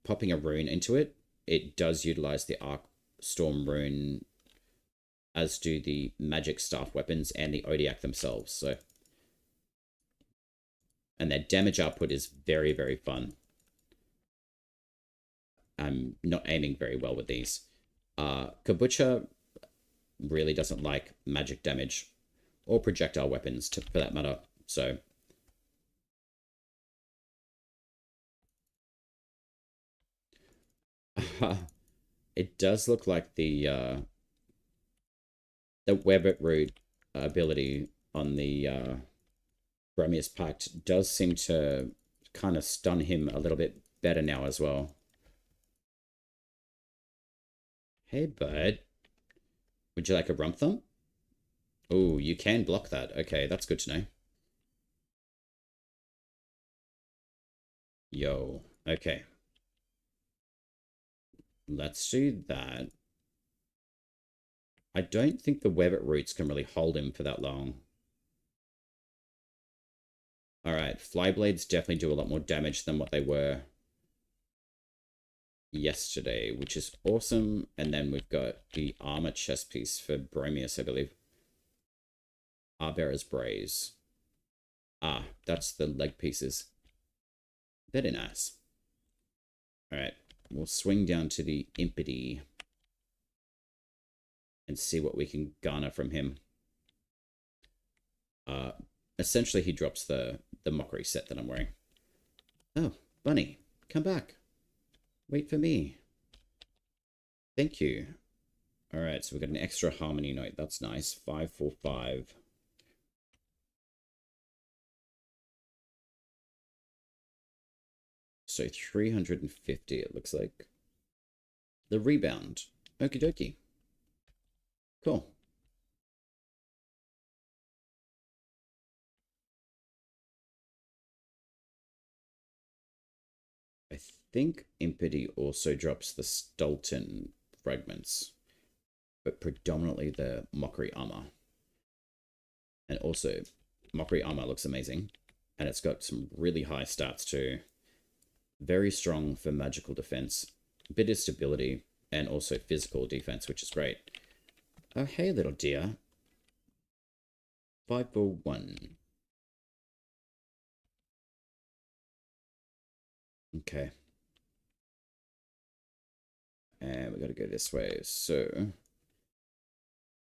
popping a rune into it, it does utilize the Arc Storm rune, as do the magic staff weapons and the Odiac themselves. So, and their damage output is very, very fun. I'm not aiming very well with these. Kabucha really doesn't like magic damage or projectile weapons for that matter. So it does look like the Webbit root ability on the Bromius Pact does seem to kind of stun him a little bit better now as well. Hey, bud. Would you like a rump thump? Oh, you can block that. Okay, that's good to know. Yo, okay. let's do that. I don't think the Webbit roots can really hold him for that long. Alright, Flyblades definitely do a lot more damage than what they were yesterday, which is awesome. And then we've got the armor chest piece for Bromius, I believe. Arbearer's Braze. Ah, that's the leg pieces. Very nice. Alright, we'll swing down to the Impedy and see what we can garner from him. Essentially, he drops the mockery set that I'm wearing. Oh, Bunny, come back. Wait for me. Thank you. Alright, so we've got an extra harmony note. That's nice. 545. So 350, it looks like. The rebound. Okie dokie. Cool. I think Impedy also drops the Stolten fragments, but predominantly the Mockery armor. And also, Mockery armor looks amazing, and it's got some really high stats too. Very strong for magical defense, a bit of stability, and also physical defense, which is great. Oh, hey, little dear. 541. Okay. And we gotta go this way. So,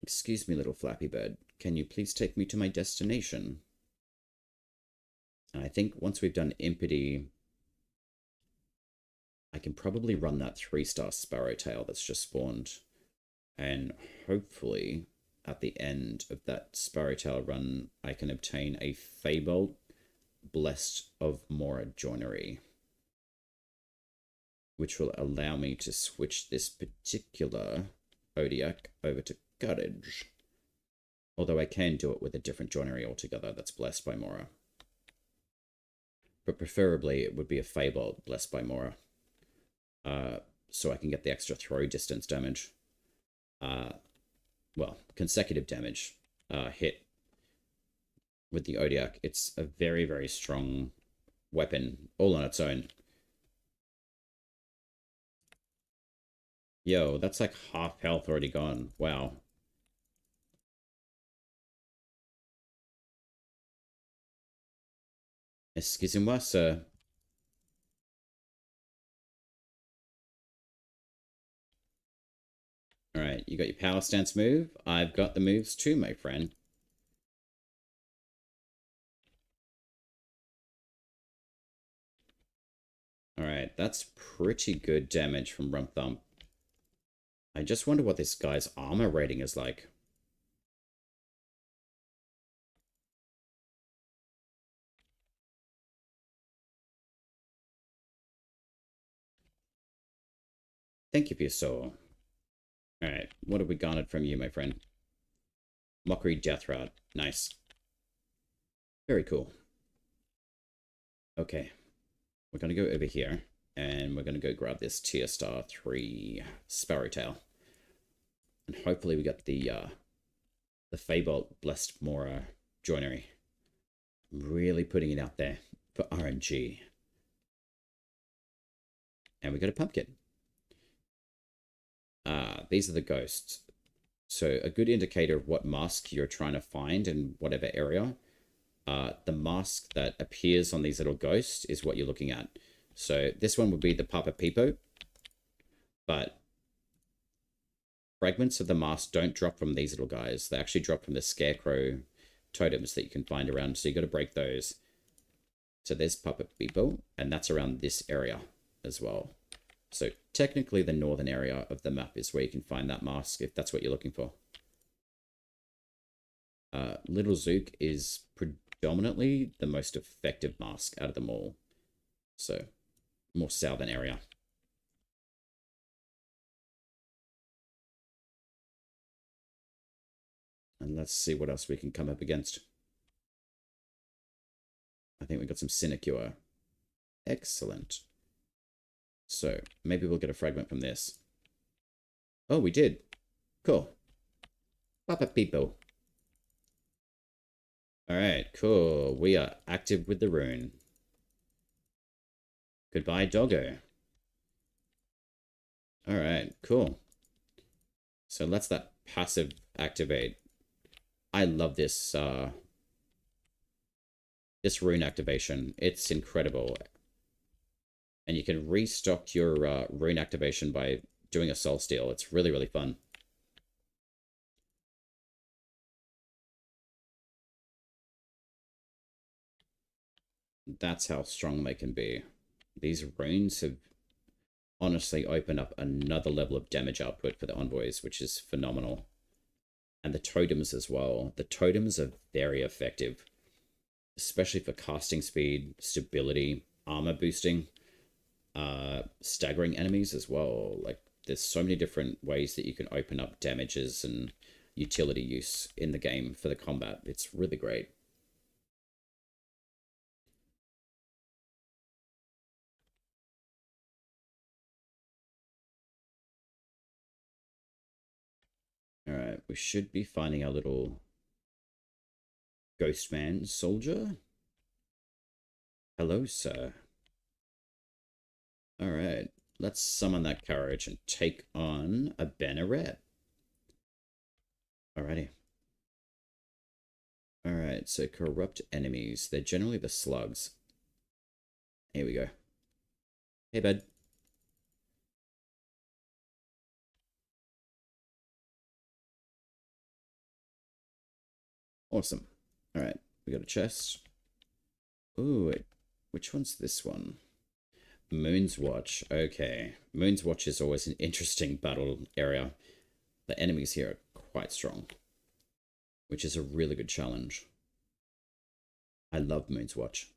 excuse me, little Flappy Bird. Can you please take me to my destination? And I think once we've done Impedy, I can probably run that 3-star Sparrowtail that's just spawned. And hopefully, at the end of that Sparrowtail run, I can obtain a Feybolt Blessed of Mora Joinery, which will allow me to switch this particular Odiak over to Cottage. Although I can do it with a different joinery altogether that's blessed by Mora. But preferably it would be a Feybolt blessed by Mora. So I can get the extra throw distance damage. Well, consecutive damage hit with the Odiak. It's a very, very strong weapon all on its own. Yo, that's like half health already gone. Wow. Excusez-moi, sir. Alright, you got your power stance move. I've got the moves too, my friend. Alright, that's pretty good damage from Rump Thump. I just wonder what this guy's armor rating is like. Thank you for your soul. Alright, what have we garnered from you, my friend? Mockery Death Rod. Nice. Very cool. Okay. We're going to go over here, and we're going to go grab this Tier Star 3 Sparrowtail. And hopefully we got the Feybolt Blessed Mora Joinery. I'm really putting it out there for RNG. And we got a pumpkin. These are the ghosts. So a good indicator of what mask you're trying to find in whatever area. The mask that appears on these little ghosts is what you're looking at. So this one would be the Papa Peepo. But fragments of the mask don't drop from these little guys. They actually drop from the scarecrow totems that you can find around. So you got to break those. So there's Papa Peepo, and that's around this area as well. So technically the northern area of the map is where you can find that mask if that's what you're looking for. Little Zook is predominantly the most effective mask out of them all. So more southern area. And let's see what else we can come up against. I think we got some Sinecure. Excellent. So maybe we'll get a fragment from this. Oh, we did. Cool. Papa people. Alright, cool. We are active with the rune. Goodbye, doggo. Alright, cool. So let's that passive activate. I love this this rune activation. It's incredible. And you can restock your rune activation by doing a soul steal. It's really, really fun. That's how strong they can be. These runes have honestly opened up another level of damage output for the envoys, which is phenomenal. And the totems as well. The totems are very effective, especially for casting speed, stability, armor boosting, staggering enemies as well. Like, there's so many different ways that you can open up damages and utility use in the game for the combat. It's really great. Alright, we should be finding our little ghost man soldier. Hello, sir. Alright, let's summon that carriage and take on a banneret. Alrighty. Alright, so corrupt enemies. They're generally the slugs. Here we go. Hey, bud. Awesome. Alright, we got a chest. Ooh, wait. Which one's this one? Moon's Watch. Okay. Moon's Watch is always an interesting battle area. The enemies here are quite strong, which is a really good challenge. I love Moon's Watch.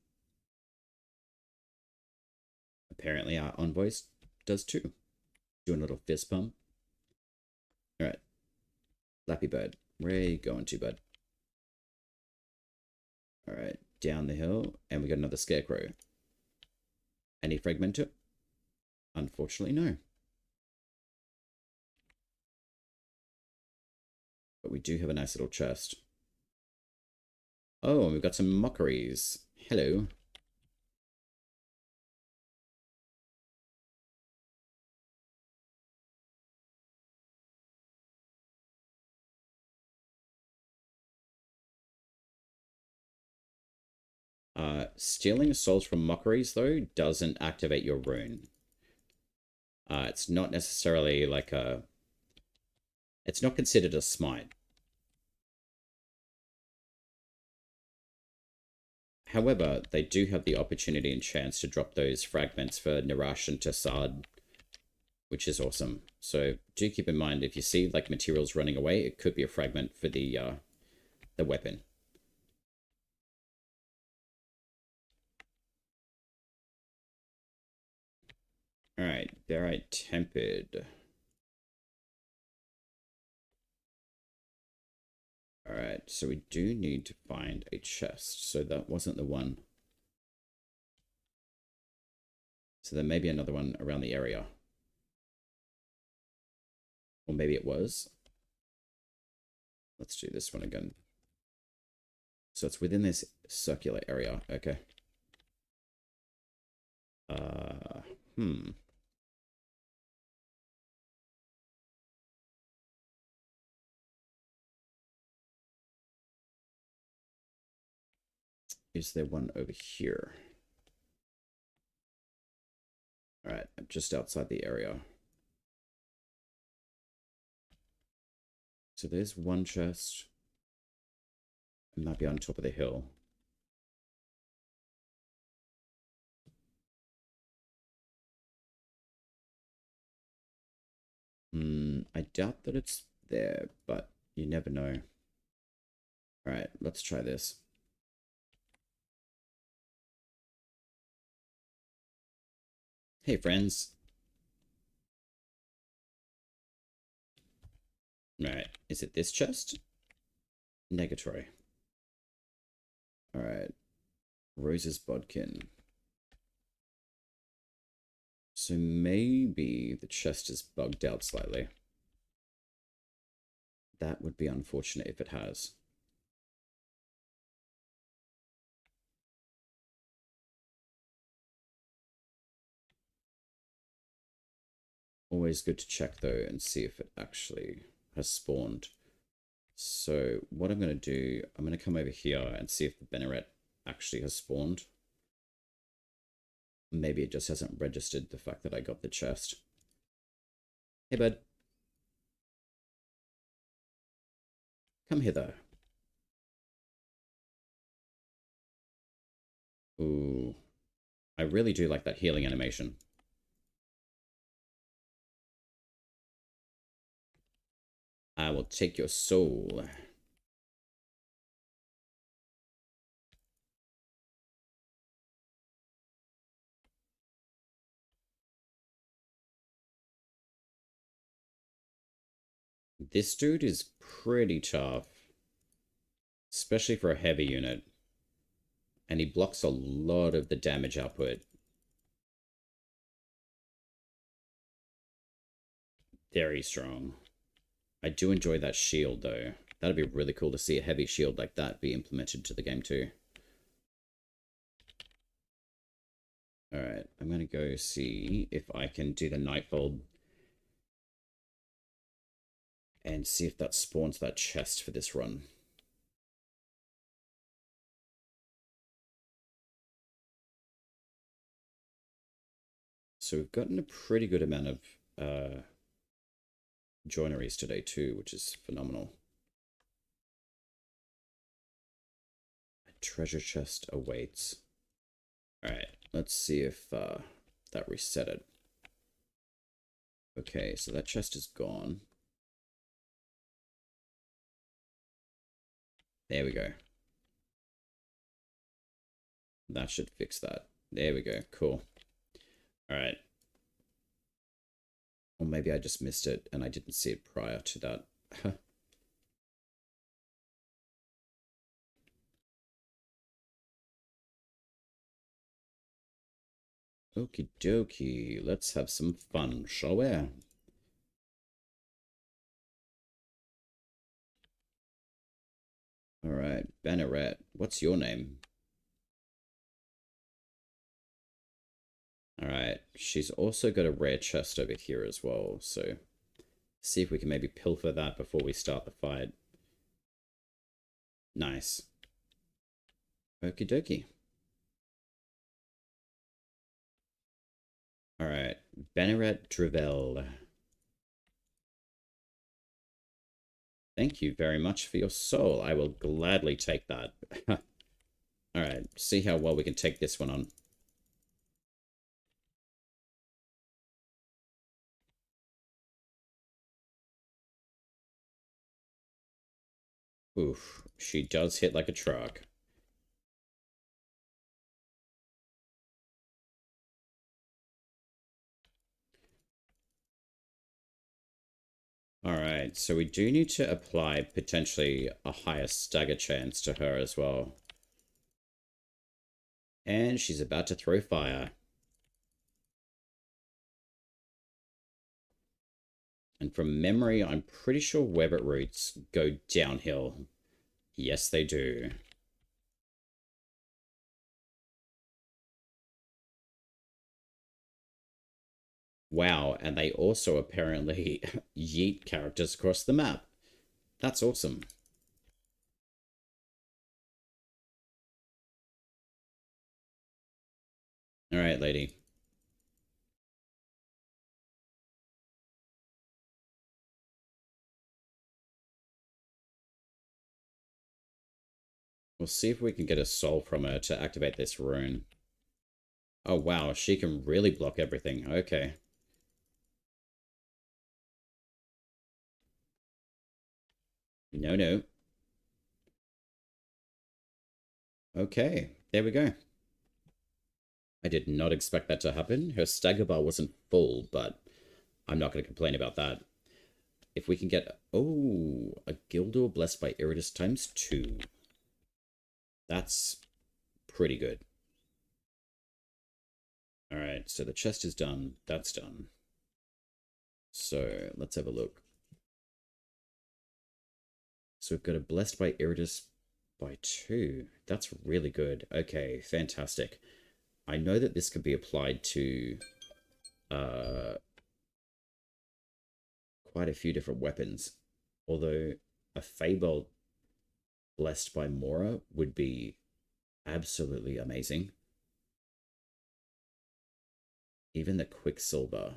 Apparently our envoys does too. Doing a little fist pump. Alright. Lappy Bird. Where are you going to, bud? Alright. Down the hill. And we got another Scarecrow. Any Fragmenter? Unfortunately, no. But we do have a nice little chest. Oh, and we've got some mockeries. Hello. Stealing souls from mockeries, though, doesn't activate your rune. It's not necessarily like a... It's not considered a smite. However, they do have the opportunity and chance to drop those fragments for Narash and Tassad, which is awesome. So do keep in mind, if you see like materials running away, it could be a fragment for the weapon. Alright, Barite Tempered. Alright, so we do need to find a chest. So that wasn't the one. So there may be another one around the area. Or maybe it was. Let's do this one again. So it's within this circular area. Okay. Is there one over here? Alright, I'm just outside the area. So there's one chest. It might be on top of the hill. I doubt that it's there, but you never know. Alright, let's try this. Hey, friends. Alright, is it this chest? Negatory. Alright. Rose's Bodkin. So maybe the chest is bugged out slightly. That would be unfortunate if it has. Always good to check though and see if it actually has spawned. So what I'm going to do, I'm going to come over here and see if the Banneret actually has spawned. Maybe it just hasn't registered the fact that I got the chest. Hey, bud. Come hither. Ooh. I really do like that healing animation. I will take your soul. This dude is pretty tough. Especially for a heavy unit. And he blocks a lot of the damage output. Very strong. I do enjoy that shield, though. That'd be really cool to see a heavy shield like that be implemented to the game, too. Alright, I'm going to go see if I can do the Nightfold. And see if that spawns that chest for this run. So we've gotten a pretty good amount of joineries today too, which is phenomenal. A treasure chest awaits. Alright, let's see if that reset it. Okay, so that chest is gone. There we go. That should fix that. There we go. Cool. Alright. Or maybe I just missed it and I didn't see it prior to that. Okie dokie. Let's have some fun, shall we? Alright, Banneret. What's your name? Alright, she's also got a rare chest over here as well, so see if we can maybe pilfer that before we start the fight. Nice. Okie dokie. Alright, Banneret Drivel. Thank you very much for your soul. I will gladly take that. Alright, see how well we can take this one on. Oof, she does hit like a truck. Alright, so we do need to apply potentially a higher stagger chance to her as well. And she's about to throw fire. And from memory, I'm pretty sure Webbit roots go downhill. Yes, they do. Wow, and they also apparently yeet characters across the map. That's awesome. Alright, lady. We'll see if we can get a soul from her to activate this rune. Oh wow, she can really block everything. Okay. No, no. Okay, there we go. I did not expect that to happen. Her stagger bar wasn't full, but I'm not going to complain about that. If we can get... Oh, a Gildor blessed by Iridus ×2. That's pretty good. Alright, so the chest is done. That's done. So, let's have a look. So we've got a Blessed by Iridus by 2. That's really good. Okay, fantastic. I know that this could be applied to quite a few different weapons. Although a Feybolt Blessed by Mora would be absolutely amazing. Even the Quicksilver,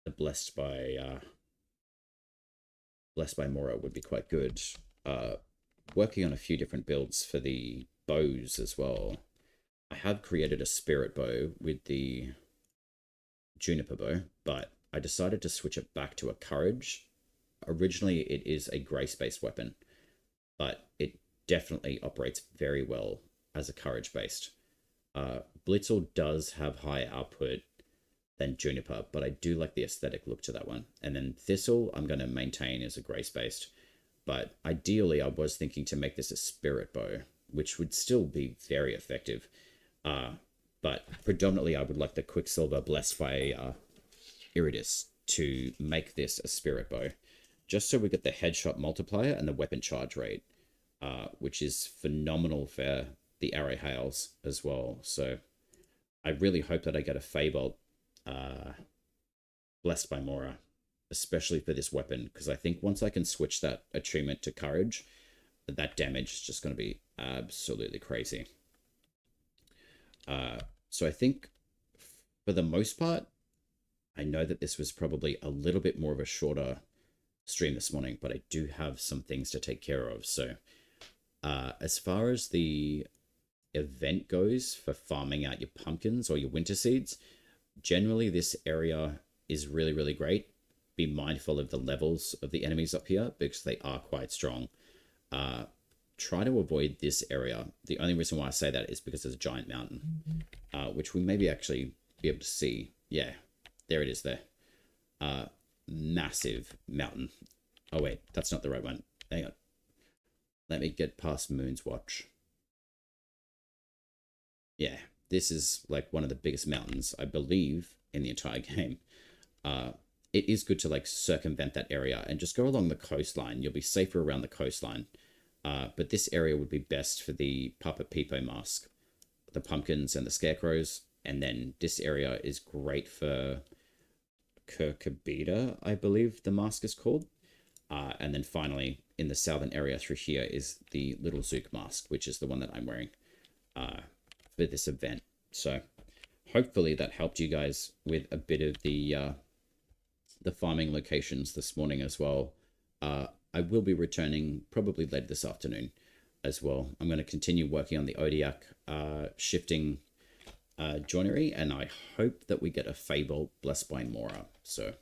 the Blessed by Mora would be quite good. Working on a few different builds for the bows as well. I have created a spirit bow with the juniper bow, but I decided to switch it back to a courage. Originally, it is a grace-based weapon, but it definitely operates very well as a courage-based. Blitzel does have higher output than juniper, but I do like the aesthetic look to that one. And then Thistle, I'm going to maintain as a grace-based. But ideally, I was thinking to make this a spirit bow, which would still be very effective. But predominantly, I would like the Quicksilver Blessed by Iridus to make this a spirit bow, just so we get the headshot multiplier and the weapon charge rate, which is phenomenal for the arrow hails as well. So I really hope that I get a Feybolt Blessed by Mora, especially for this weapon, because I think once I can switch that achievement to courage, that damage is just going to be absolutely crazy. So I think for the most part, I know that this was probably a little bit more of a shorter stream this morning, but I do have some things to take care of. So as far as the event goes for farming out your pumpkins or your winter seeds, generally this area is really, really great. Be mindful of the levels of the enemies up here because they are quite strong. Try to avoid this area. The only reason why I say that is because there's a giant mountain, which we maybe actually be able to see. Yeah, there it is there. Massive mountain. Oh wait, that's not the right one. Hang on. Let me get past Moon's Watch. Yeah, this is like one of the biggest mountains, I believe, in the entire game. It is good to like circumvent that area and just go along the coastline. You'll be safer around the coastline. But this area would be best for the Papa Peepo mask, the pumpkins and the scarecrows. And then this area is great for Kirkabita, I believe the mask is called. And then finally, in the southern area through here is the Little Zook mask, which is the one that I'm wearing for this event. So hopefully that helped you guys with a bit of the farming locations this morning as well. I will be returning probably later this afternoon as well. I'm going to continue working on the Odiak shifting joinery, and I hope that we get a Feybolt Blessed by Mora. So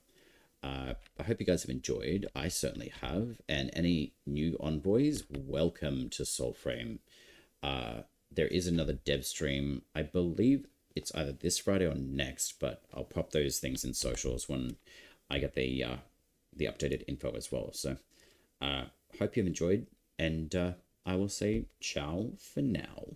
I hope you guys have enjoyed. I certainly have. And any new envoys, welcome to Soulframe. There is another dev stream. I believe it's either this Friday or next, but I'll pop those things in socials when I get the updated info as well. So hope you've enjoyed, and I will say ciao for now.